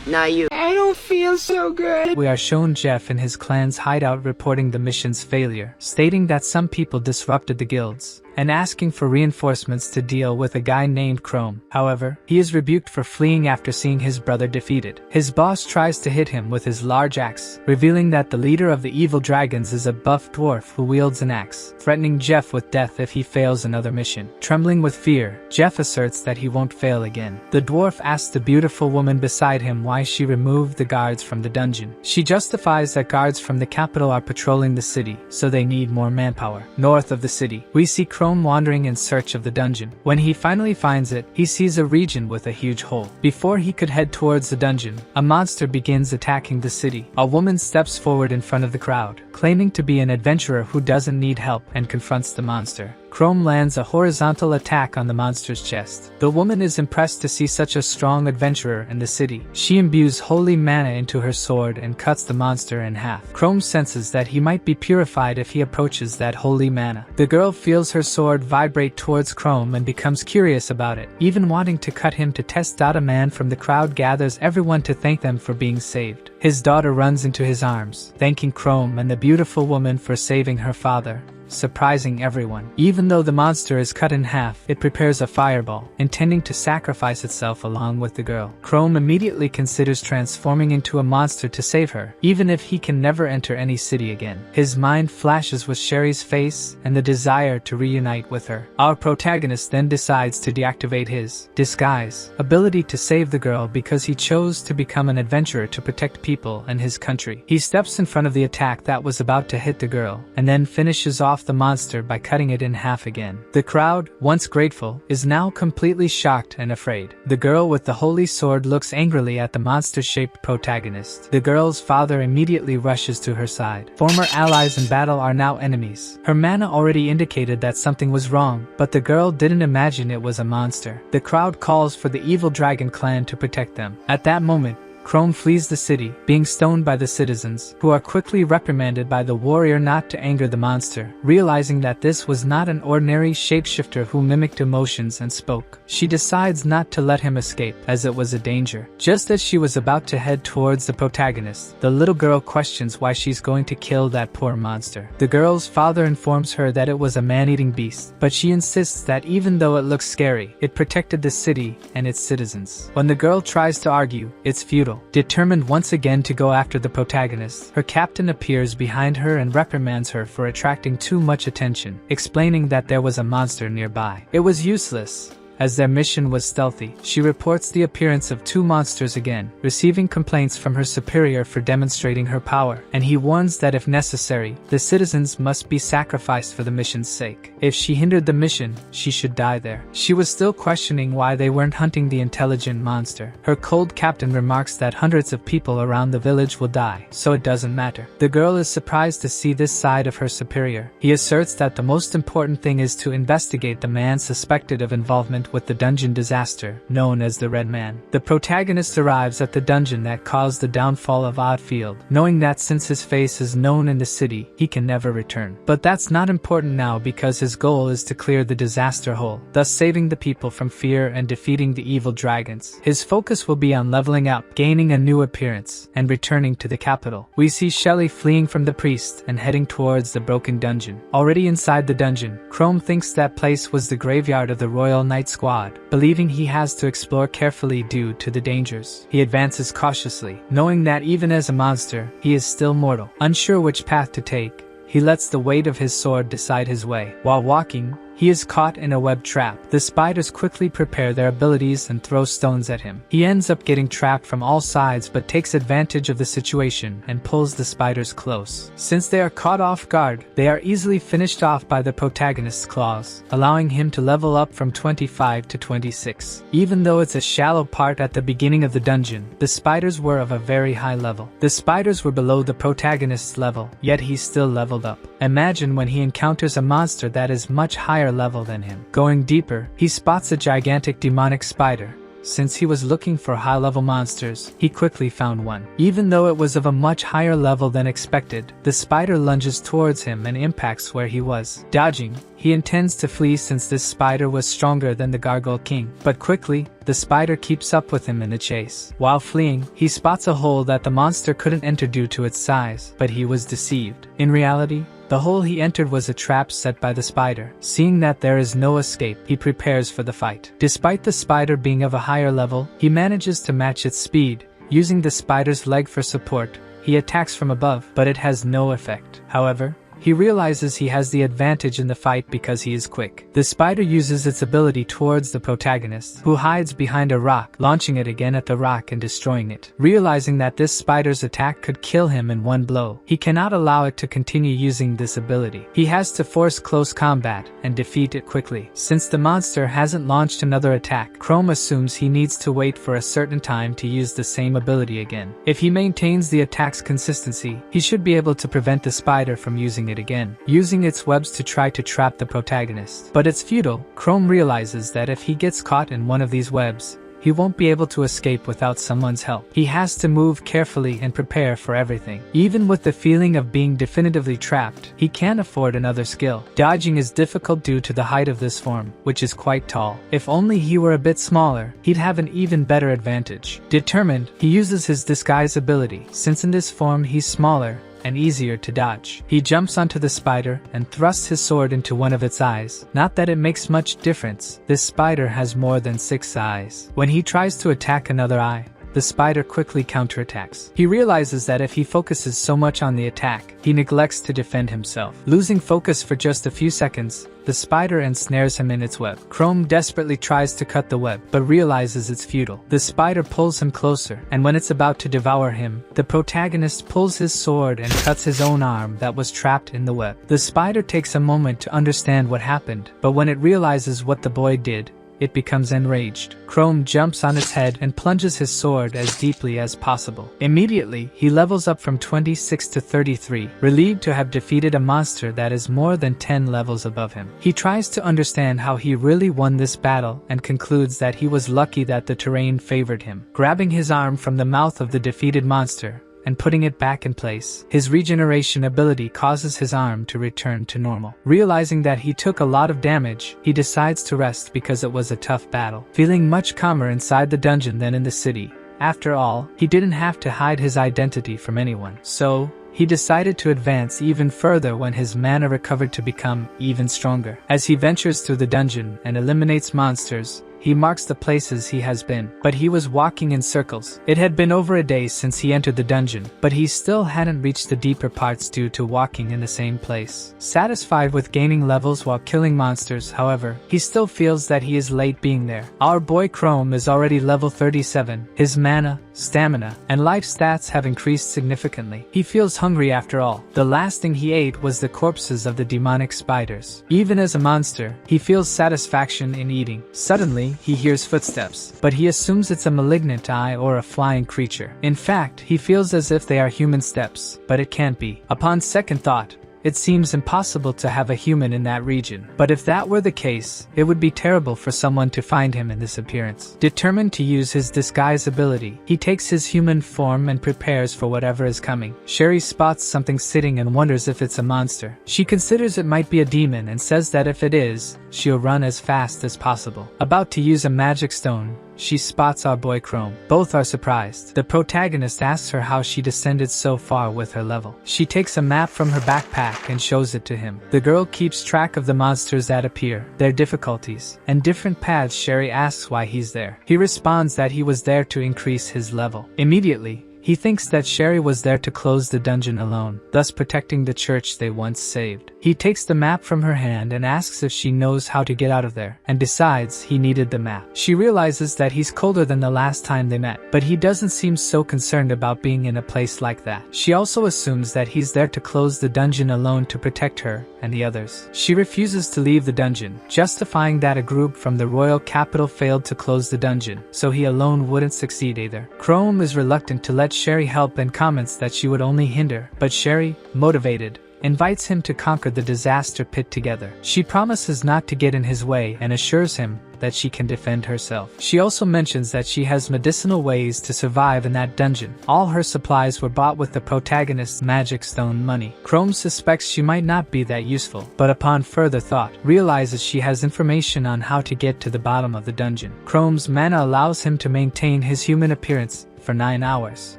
Now I don't feel so good. We are shown Jeff in his clan's hideout reporting the mission's failure, stating that some people disrupted the guilds, and asking for reinforcements to deal with a guy named Chrome. However, he is rebuked for fleeing after seeing his brother defeated. His boss tries to hit him with his large axe, revealing that the leader of the evil dragons is a buff dwarf who wields an axe, threatening Jeff with death if he fails another mission. Trembling with fear, Jeff asserts that he won't fail again. The dwarf asks the beautiful woman beside him why she removed the guards from the dungeon. She justifies that guards from the capital are patrolling the city, so they need more manpower. North of the city, we see Chrome wandering in search of the dungeon. When he finally finds it, he sees a region with a huge hole. Before he could head towards the dungeon, a monster begins attacking the city. A woman steps forward in front of the crowd, claiming to be an adventurer who doesn't need help, and confronts the monster. Chrome lands a horizontal attack on the monster's chest. The woman is impressed to see such a strong adventurer in the city. She imbues holy mana into her sword and cuts the monster in half. Chrome senses that he might be purified if he approaches that holy mana. The girl feels her sword vibrate towards Chrome and becomes curious about it, even wanting to cut him to test out. A man from the crowd gathers everyone to thank them for being saved. His daughter runs into his arms, thanking Chrome and the beautiful woman for saving her father. surprising everyone. Even though the monster is cut in half, it prepares a fireball, intending to sacrifice itself along with the girl. Chrome immediately considers transforming into a monster to save her, even if he can never enter any city again. His mind flashes with Sherry's face and the desire to reunite with her. Our protagonist then decides to deactivate his disguise ability to save the girl because he chose to become an adventurer to protect people and his country. He steps in front of the attack that was about to hit the girl, and then finishes off the monster by cutting it in half again. The crowd, once grateful, is now completely shocked and afraid. The girl with the holy sword looks angrily at the monster-shaped protagonist. The girl's father immediately rushes to her side. Former allies in battle are now enemies. Her mana already indicated that something was wrong, but the girl didn't imagine it was a monster. The crowd calls for the evil dragon clan to protect them. At that moment, Chrome flees the city, being stoned by the citizens, who are quickly reprimanded by the warrior not to anger the monster. Realizing that this was not an ordinary shapeshifter who mimicked emotions and spoke, she decides not to let him escape, as it was a danger. Just as she was about to head towards the protagonist, the little girl questions why she's going to kill that poor monster. The girl's father informs her that it was a man-eating beast, but she insists that even though it looks scary, it protected the city and its citizens. When the girl tries to argue, it's futile. Determined once again to go after the protagonist, her captain appears behind her and reprimands her for attracting too much attention, explaining that there was a monster nearby. It was useless, as their mission was stealthy. She reports the appearance of two monsters again, receiving complaints from her superior for demonstrating her power, and he warns that if necessary, the citizens must be sacrificed for the mission's sake. If she hindered the mission, she should die there. She was still questioning why they weren't hunting the intelligent monster. Her cold captain remarks that hundreds of people around the village will die, so it doesn't matter. The girl is surprised to see this side of her superior. He asserts that the most important thing is to investigate the man suspected of involvement with the dungeon disaster, known as the Red Man. The protagonist arrives at the dungeon that caused the downfall of Oddfield, knowing that since his face is known in the city, he can never return. But that's not important now because his goal is to clear the disaster hole, thus saving the people from fear and defeating the evil dragons. His focus will be on leveling up, gaining a new appearance, and returning to the capital. We see Shelley fleeing from the priest and heading towards the broken dungeon. Already inside the dungeon, Chrome thinks that place was the graveyard of the Royal Knight Squad, believing he has to explore carefully due to the dangers. He advances cautiously, knowing that even as a monster, he is still mortal. Unsure which path to take, he lets the weight of his sword decide his way. While walking, he is caught in a web trap. The spiders quickly prepare their abilities and throw stones at him. He ends up getting trapped from all sides but takes advantage of the situation and pulls the spiders close. Since they are caught off guard, they are easily finished off by the protagonist's claws, allowing him to level up from 25 to 26. Even though it's a shallow part at the beginning of the dungeon, the spiders were of a very high level. The spiders were below the protagonist's level, yet he still leveled up. Imagine when he encounters a monster that is much higher level than him. Going deeper, he spots a gigantic demonic spider. Since he was looking for high-level monsters, he quickly found one. Even though it was of a much higher level than expected, the spider lunges towards him and impacts where he was. Dodging, he intends to flee since this spider was stronger than the Gargoyle King. But quickly, the spider keeps up with him in the chase. While fleeing, he spots a hole that the monster couldn't enter due to its size, but he was deceived. In reality, the hole he entered was a trap set by the spider. Seeing that there is no escape, he prepares for the fight. Despite the spider being of a higher level, he manages to match its speed. Using the spider's leg for support, he attacks from above, but it has no effect. However, he realizes he has the advantage in the fight because he is quick. The spider uses its ability towards the protagonist, who hides behind a rock, launching it again at the rock and destroying it. Realizing that this spider's attack could kill him in one blow, he cannot allow it to continue using this ability. He has to force close combat and defeat it quickly. Since the monster hasn't launched another attack, Chrome assumes he needs to wait for a certain time to use the same ability again. If he maintains the attack's consistency, he should be able to prevent the spider from using it again, using its webs to try to trap the protagonist. But it's futile. Chrome realizes that if he gets caught in one of these webs, he won't be able to escape without someone's help. He has to move carefully and prepare for everything. Even with the feeling of being definitively trapped, he can't afford another skill. Dodging is difficult due to the height of this form, which is quite tall. If only he were a bit smaller, he'd have an even better advantage. Determined, he uses his disguise ability. Since in this form he's smaller, and easier to dodge. He jumps onto the spider and thrusts his sword into one of its eyes. Not that it makes much difference, this spider has more than 6 eyes. When he tries to attack another eye, the spider quickly counterattacks. He realizes that if he focuses so much on the attack, he neglects to defend himself. Losing focus for just a few seconds, the spider ensnares him in its web. Chrome desperately tries to cut the web, but realizes it's futile. The spider pulls him closer, and when it's about to devour him, the protagonist pulls his sword and cuts his own arm that was trapped in the web. The spider takes a moment to understand what happened, but when it realizes what the boy did, it becomes enraged. Chrome jumps on its head and plunges his sword as deeply as possible. Immediately, he levels up from 26 to 33, relieved to have defeated a monster that is more than 10 levels above him. He tries to understand how he really won this battle and concludes that he was lucky that the terrain favored him. Grabbing his arm from the mouth of the defeated monster and putting it back in place, his regeneration ability causes his arm to return to normal. Realizing that he took a lot of damage, he decides to rest because it was a tough battle. Feeling much calmer inside the dungeon than in the city. After all, he didn't have to hide his identity from anyone. So, he decided to advance even further when his mana recovered to become even stronger. As he ventures through the dungeon and eliminates monsters, he marks the places he has been, but he was walking in circles. It had been over a day since he entered the dungeon, but he still hadn't reached the deeper parts due to walking in the same place. Satisfied with gaining levels while killing monsters, however, he still feels that he is late being there. Our boy Chrome is already level 37. His mana, stamina, and life stats have increased significantly. He feels hungry after all. The last thing he ate was the corpses of the demonic spiders. Even as a monster, he feels satisfaction in eating. Suddenly, he hears footsteps, but he assumes it's a malignant eye or a flying creature. In fact, he feels as if they are human steps, but it can't be. Upon second thought, it seems impossible to have a human in that region. But if that were the case, it would be terrible for someone to find him in this appearance. Determined to use his disguise ability, he takes his human form and prepares for whatever is coming. Sherry spots something sitting and wonders if it's a monster. She considers it might be a demon and says that if it is, she'll run as fast as possible. About to use a magic stone, she spots our boy Chrome. Both are surprised. The protagonist asks her how she descended so far with her level. She takes a map from her backpack and shows it to him. The girl keeps track of the monsters that appear, their difficulties, and different paths. Sherry asks why he's there. He responds that he was there to increase his level. Immediately, he thinks that Sherry was there to close the dungeon alone, thus protecting the church they once saved. He takes the map from her hand and asks if she knows how to get out of there, and decides he needed the map. She realizes that he's colder than the last time they met, but he doesn't seem so concerned about being in a place like that. She also assumes that he's there to close the dungeon alone to protect her and the others. She refuses to leave the dungeon, justifying that a group from the royal capital failed to close the dungeon, so he alone wouldn't succeed either. Chrome is reluctant to let Sherry help and comments that she would only hinder, but Sherry, motivated, invites him to conquer the disaster pit together. She promises not to get in his way and assures him that she can defend herself. She also mentions that she has medicinal ways to survive in that dungeon. All her supplies were bought with the protagonist's magic stone money. Chrome suspects she might not be that useful, but upon further thought, realizes she has information on how to get to the bottom of the dungeon. Chrome's mana allows him to maintain his human appearance for 9 hours.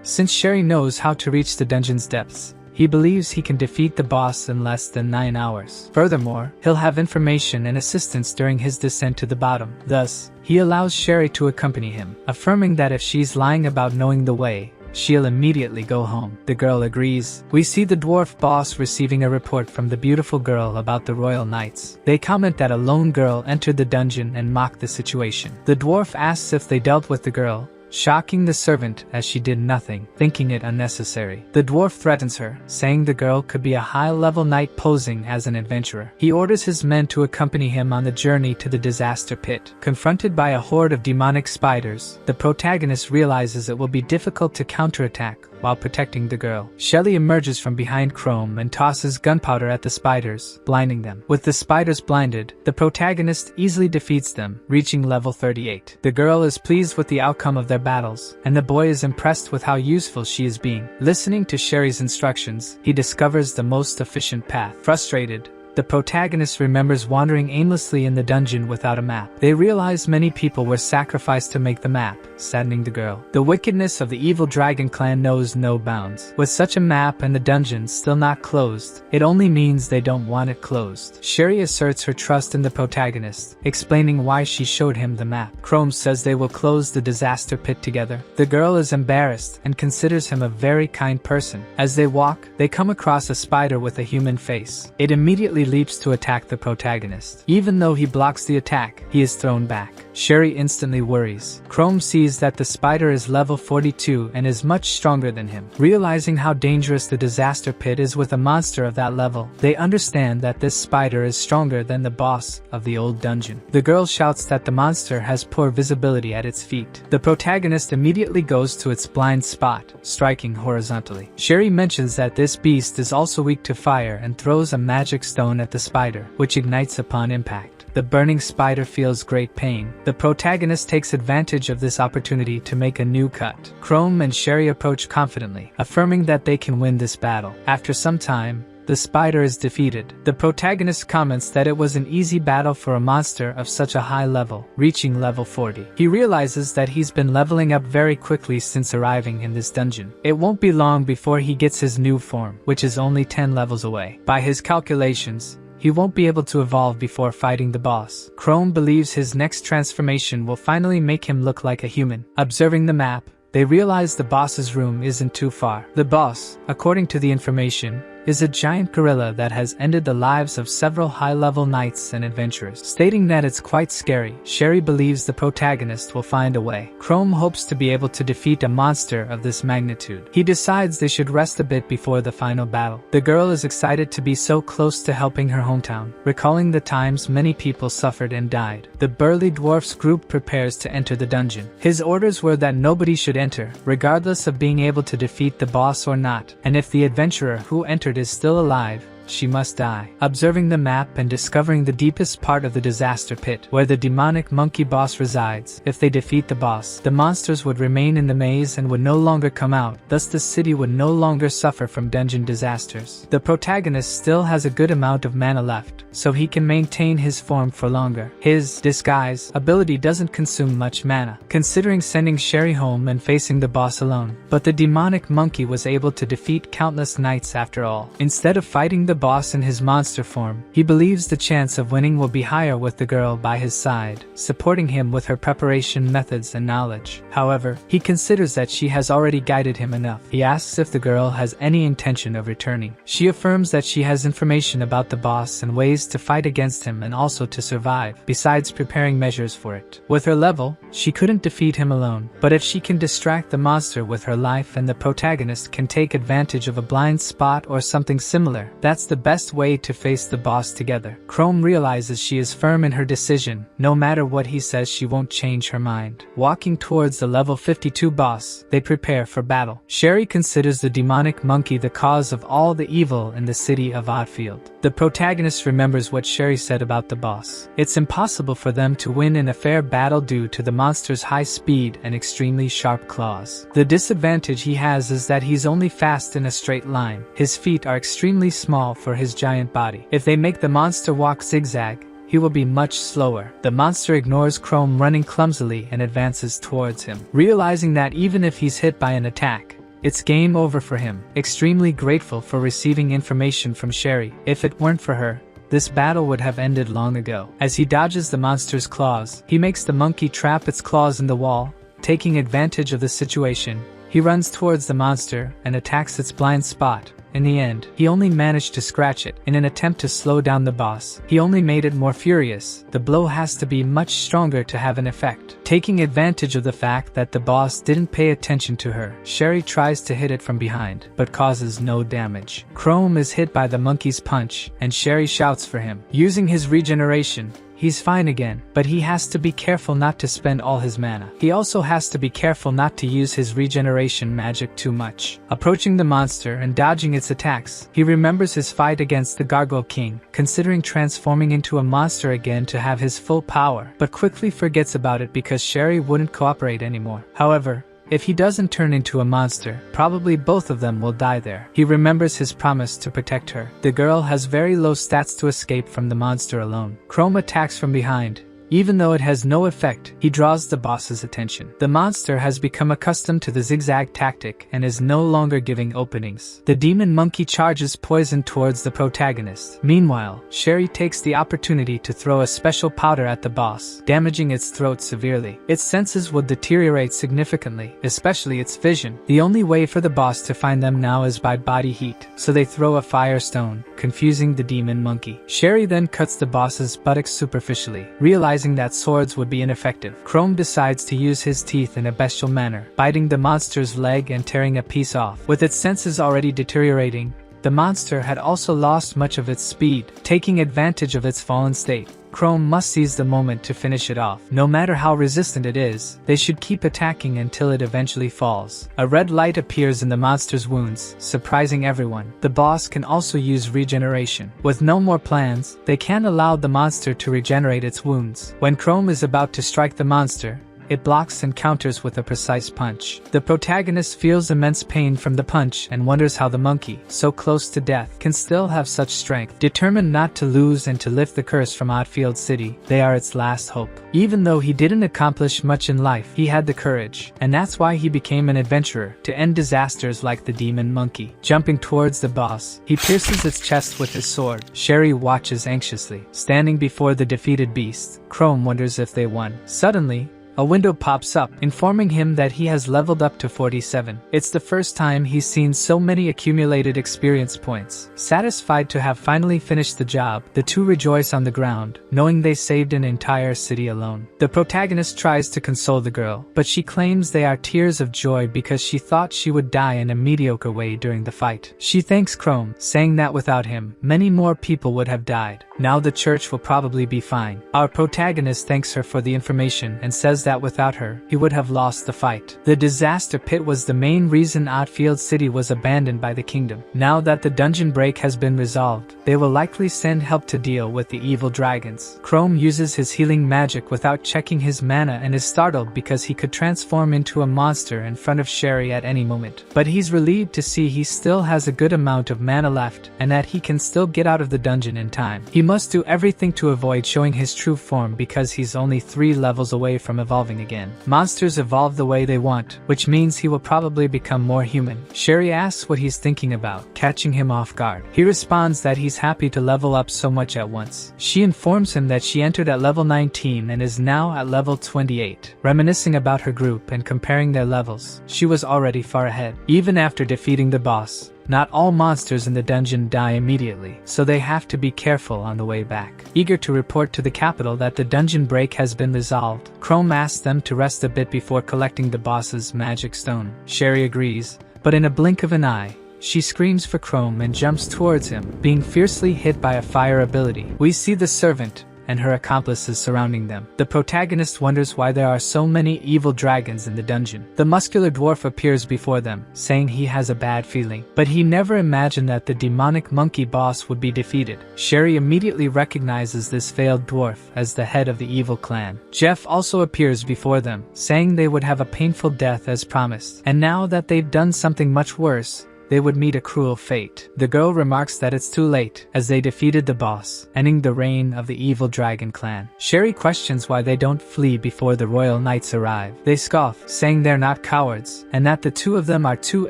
Since Sherry knows how to reach the dungeon's depths, he believes he can defeat the boss in less than 9 hours. Furthermore, he'll have information and assistance during his descent to the bottom. Thus, he allows Sherry to accompany him, affirming that if she's lying about knowing the way, she'll immediately go home. The girl agrees. We see the dwarf boss receiving a report from the beautiful girl about the royal knights. They comment that a lone girl entered the dungeon and mocked the situation. The dwarf asks if they dealt with the girl, shocking the servant as she did nothing, thinking it unnecessary. The dwarf threatens her, saying the girl could be a high-level knight posing as an adventurer. He orders his men to accompany him on the journey to the disaster pit. Confronted by a horde of demonic spiders, the protagonist realizes it will be difficult to counterattack while protecting the girl. Shelly emerges from behind Chrome and tosses gunpowder at the spiders, blinding them. With the spiders blinded, the protagonist easily defeats them, reaching level 38. The girl is pleased with the outcome of their battles, and the boy is impressed with how useful she is being. Listening to Sherry's instructions, he discovers the most efficient path. Frustrated, The protagonist remembers wandering aimlessly in the dungeon without a map. They realize many people were sacrificed to make the map, saddening the girl. The wickedness of the evil dragon clan knows no bounds. With such a map and the dungeon still not closed, it only means they don't want it closed. Sherry asserts her trust in the protagonist, explaining why she showed him the map. Chrome says they will close the disaster pit together. The girl is embarrassed and considers him a very kind person. As they walk, they come across a spider with a human face. It immediately leaps to attack the protagonist. Even though he blocks the attack, he is thrown back. Sherry instantly worries. Chrome sees that the spider is level 42 and is much stronger than him. Realizing how dangerous the disaster pit is with a monster of that level, they understand that this spider is stronger than the boss of the old dungeon. The girl shouts that the monster has poor visibility at its feet. The protagonist immediately goes to its blind spot, striking horizontally. Sherry mentions that this beast is also weak to fire and throws a magic stone at the spider, which ignites upon impact. The burning spider feels great pain. The protagonist takes advantage of this opportunity to make a new cut. Chrome and Sherry approach confidently, affirming that they can win this battle. After some time, the spider is defeated. The protagonist comments that it was an easy battle for a monster of such a high level, reaching level 40. He realizes that he's been leveling up very quickly since arriving in this dungeon. It won't be long before he gets his new form, which is only 10 levels away. By his calculations, he won't be able to evolve before fighting the boss. Chrome believes his next transformation will finally make him look like a human. Observing the map, they realize the boss's room isn't too far. The boss, according to the information, is a giant gorilla that has ended the lives of several high-level knights and adventurers. Stating that it's quite scary, Sherry believes the protagonist will find a way. Chrome hopes to be able to defeat a monster of this magnitude. He decides they should rest a bit before the final battle. The girl is excited to be so close to helping her hometown, recalling the times many people suffered and died. The burly dwarf's group prepares to enter the dungeon. His orders were that nobody should enter, regardless of being able to defeat the boss or not, and if the adventurer who entered is still alive, she must die. Observing the map and discovering the deepest part of the disaster pit, where the demonic monkey boss resides, if they defeat the boss, the monsters would remain in the maze and would no longer come out, thus the city would no longer suffer from dungeon disasters. The protagonist still has a good amount of mana left, so he can maintain his form for longer. His disguise ability doesn't consume much mana, considering sending Sherry home and facing the boss alone. But the demonic monkey was able to defeat countless knights after all. Instead of fighting the boss in his monster form, he believes the chance of winning will be higher with the girl by his side, supporting him with her preparation methods and knowledge. However, he considers that she has already guided him enough. He asks if the girl has any intention of returning. She affirms that she has information about the boss and ways to fight against him and also to survive, besides preparing measures for it. With her level, she couldn't defeat him alone, but if she can distract the monster with her life and the protagonist can take advantage of a blind spot or something similar, that's the best way to face the boss together. Chrome realizes she is firm in her decision. No matter what he says, she won't change her mind. Walking towards the level 52 boss, they prepare for battle. Sherry considers the demonic monkey the cause of all the evil in the city of Oddfield. The protagonist remembers what Sherry said about the boss. It's impossible for them to win in a fair battle due to the monster's high speed and extremely sharp claws. The disadvantage he has is that he's only fast in a straight line. His feet are extremely small for his giant body. If they make the monster walk zigzag, he will be much slower. The monster ignores Chrome running clumsily and advances towards him. Realizing that even if he's hit by an attack, it's game over for him. Extremely grateful for receiving information from Sherry. If it weren't for her, this battle would have ended long ago. As he dodges the monster's claws, he makes the monkey trap its claws in the wall. Taking advantage of the situation, he runs towards the monster and attacks its blind spot. In the end, he only managed to scratch it. In an attempt to slow down the boss, he only made it more furious. The blow has to be much stronger to have an effect. Taking advantage of the fact that the boss didn't pay attention to her, Sherry tries to hit it from behind, but causes no damage. Chrome is hit by the monkey's punch, and Sherry shouts for him. Using his regeneration, he's fine again, but he has to be careful not to spend all his mana. He also has to be careful not to use his regeneration magic too much. Approaching the monster and dodging its attacks, he remembers his fight against the Gargoyle King, considering transforming into a monster again to have his full power, but quickly forgets about it because Sherry wouldn't cooperate anymore. However, If he doesn't turn into a monster, probably both of them will die there. He remembers his promise to protect her. The girl has very low stats to escape from the monster alone. Chrome attacks from behind. Even though it has no effect, he draws the boss's attention. The monster has become accustomed to the zigzag tactic and is no longer giving openings. The demon monkey charges poison towards the protagonist. Meanwhile, Sherry takes the opportunity to throw a special powder at the boss, damaging its throat severely. Its senses will deteriorate significantly, especially its vision. The only way for the boss to find them now is by body heat, so they throw a fire stone, confusing the demon monkey. Sherry then cuts the boss's buttocks superficially, realizing that swords would be ineffective. Chrome decides to use his teeth in a bestial manner, biting the monster's leg and tearing a piece off. With its senses already deteriorating, the monster had also lost much of its speed. Taking advantage of its fallen state, Chrome must seize the moment to finish it off. No matter how resistant it is, they should keep attacking until it eventually falls. A red light appears in the monster's wounds, surprising everyone. The boss can also use regeneration. With no more plans, they can allow the monster to regenerate its wounds. When Chrome is about to strike the monster, it blocks and counters with a precise punch. The protagonist feels immense pain from the punch and wonders how the monkey, so close to death, can still have such strength. Determined not to lose and to lift the curse from Outfield City, they are its last hope. Even though he didn't accomplish much in life, he had the courage, and that's why he became an adventurer, to end disasters like the demon monkey. Jumping towards the boss, he pierces its chest with his sword. Sherry watches anxiously. Standing before the defeated beast, Chrome wonders if they won. Suddenly, a window pops up, informing him that he has leveled up to 47. It's the first time he's seen so many accumulated experience points. Satisfied to have finally finished the job, the two rejoice on the ground, knowing they saved an entire city alone. The protagonist tries to console the girl, but she claims they are tears of joy because she thought she would die in a mediocre way during the fight. She thanks Chrome, saying that without him, many more people would have died. Now the church will probably be fine. Our protagonist thanks her for the information and says that without her, he would have lost the fight. The disaster pit was the main reason Outfield City was abandoned by the kingdom. Now that the dungeon break has been resolved, they will likely send help to deal with the evil dragons. Chrome uses his healing magic without checking his mana and is startled because he could transform into a monster in front of Sherry at any moment. But he's relieved to see he still has a good amount of mana left and that he can still get out of the dungeon in time. He must do everything to avoid showing his true form because he's only 3 levels away from evolving again. Monsters evolve the way they want, which means he will probably become more human. Sherry asks what he's thinking about, catching him off guard. He responds that he's happy to level up so much at once. She informs him that she entered at level 19 and is now at level 28. Reminiscing about her group and comparing their levels, she was already far ahead. Even after defeating the boss, not all monsters in the dungeon die immediately, so they have to be careful on the way back. Eager to report to the capital that the dungeon break has been resolved, Chrome asks them to rest a bit before collecting the boss's magic stone. Sherry agrees, but in a blink of an eye, she screams for Chrome and jumps towards him, being fiercely hit by a fire ability. We see the servant and her accomplices surrounding them. The protagonist wonders why there are so many evil dragons in the dungeon. The muscular dwarf appears before them, saying he has a bad feeling, but he never imagined that the demonic monkey boss would be defeated. Sherry immediately recognizes this failed dwarf as the head of the evil clan. Jeff also appears before them, saying they would have a painful death as promised, and now that they've done something much worse, they would meet a cruel fate. The girl remarks that it's too late, as they defeated the boss, ending the reign of the evil dragon clan. Sherry questions why they don't flee before the royal knights arrive. They scoff, saying they're not cowards, and that the two of them are too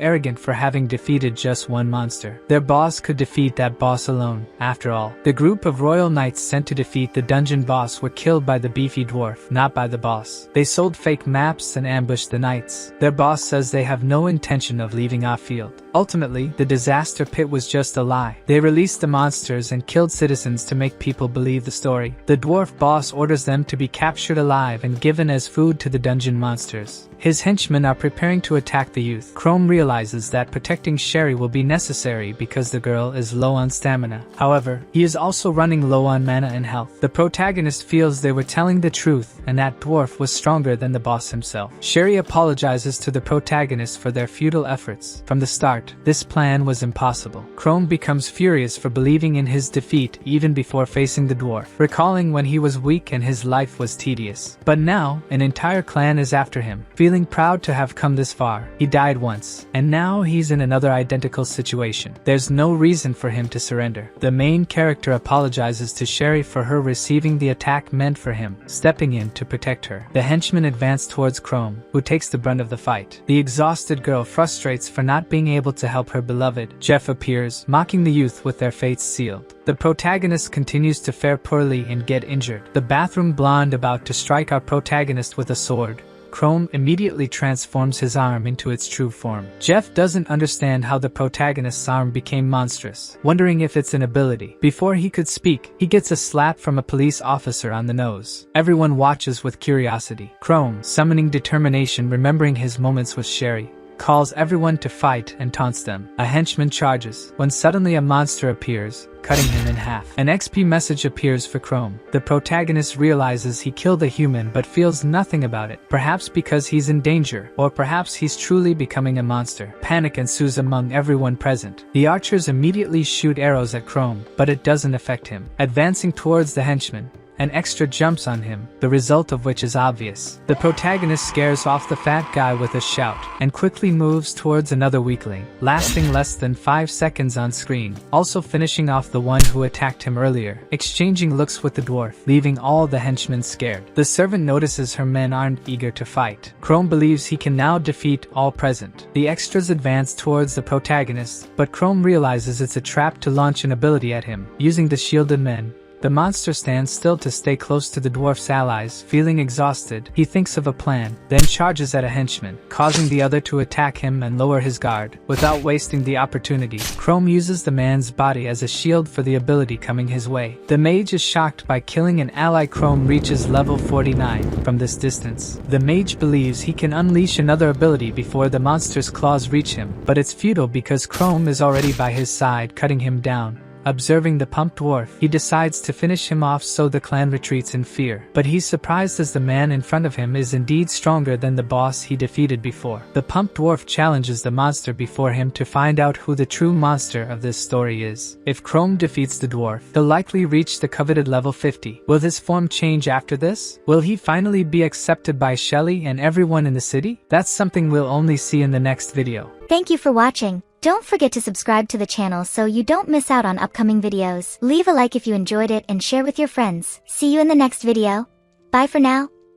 arrogant for having defeated just one monster. Their boss could defeat that boss alone, after all. The group of royal knights sent to defeat the dungeon boss were killed by the beefy dwarf, not by the boss. They sold fake maps and ambushed the knights. Their boss says they have no intention of leaving Outfield. Ultimately, the disaster pit was just a lie. They released the monsters and killed citizens to make people believe the story. The dwarf boss orders them to be captured alive and given as food to the dungeon monsters. His henchmen are preparing to attack the youth. Chrome realizes that protecting Sherry will be necessary because the girl is low on stamina. However, he is also running low on mana and health. The protagonist feels they were telling the truth and that dwarf was stronger than the boss himself. Sherry apologizes to the protagonist for their futile efforts. From the start, this plan was impossible. Chrome becomes furious for believing in his defeat even before facing the dwarf, recalling when he was weak and his life was tedious. But now, an entire clan is after him. Feeling feeling proud to have come this far. He died once, and now he's in another identical situation. There's no reason for him to surrender. The main character apologizes to Sherry for her receiving the attack meant for him, stepping in to protect her. The henchmen advance towards Chrome, who takes the brunt of the fight. The exhausted girl frustrates for not being able to help her beloved. Jeff appears, mocking the youth with their fates sealed. The protagonist continues to fare poorly and get injured. The bathroom blonde about to strike our protagonist with a sword. Chrome immediately transforms his arm into its true form. Jeff doesn't understand how the protagonist's arm became monstrous, wondering if it's an ability. Before he could speak, he gets a slap from a police officer on the nose. Everyone watches with curiosity. Chrome, summoning determination, remembering his moments with Sherry, calls everyone to fight and taunts them. A henchman charges, when suddenly a monster appears, cutting him in half. An XP message appears for Chrome. The protagonist realizes he killed a human but feels nothing about it, perhaps because he's in danger, or perhaps he's truly becoming a monster. Panic ensues among everyone present. The archers immediately shoot arrows at Chrome, but it doesn't affect him. Advancing towards the henchman, an extra jumps on him, the result of which is obvious. The protagonist scares off the fat guy with a shout, and quickly moves towards another weakling, lasting less than 5 seconds on screen, also finishing off the one who attacked him earlier, exchanging looks with the dwarf, leaving all the henchmen scared. The servant notices her men aren't eager to fight. Chrome believes he can now defeat all present. The extras advance towards the protagonist, but Chrome realizes it's a trap to launch an ability at him. Using the shielded men, the monster stands still to stay close to the dwarf's allies. Feeling exhausted, he thinks of a plan, then charges at a henchman, causing the other to attack him and lower his guard. Without wasting the opportunity, Chrome uses the man's body as a shield for the ability coming his way. The mage is shocked by killing an ally. Chrome reaches level 49 from this distance. The mage believes he can unleash another ability before the monster's claws reach him, but it's futile because Chrome is already by his side, cutting him down. Observing the pumped dwarf, he decides to finish him off, so the clan retreats in fear. But he's surprised as the man in front of him is indeed stronger than the boss he defeated before. The pumped dwarf challenges the monster before him to find out who the true monster of this story is. If Chrome defeats the dwarf, he'll likely reach the coveted level 50. Will his form change after this? Will he finally be accepted by Shelly and everyone in the city? That's something we'll only see in the next video. Thank you for watching. Don't forget to subscribe to the channel so you don't miss out on upcoming videos. Leave a like if you enjoyed it and share with your friends. See you in the next video. Bye for now.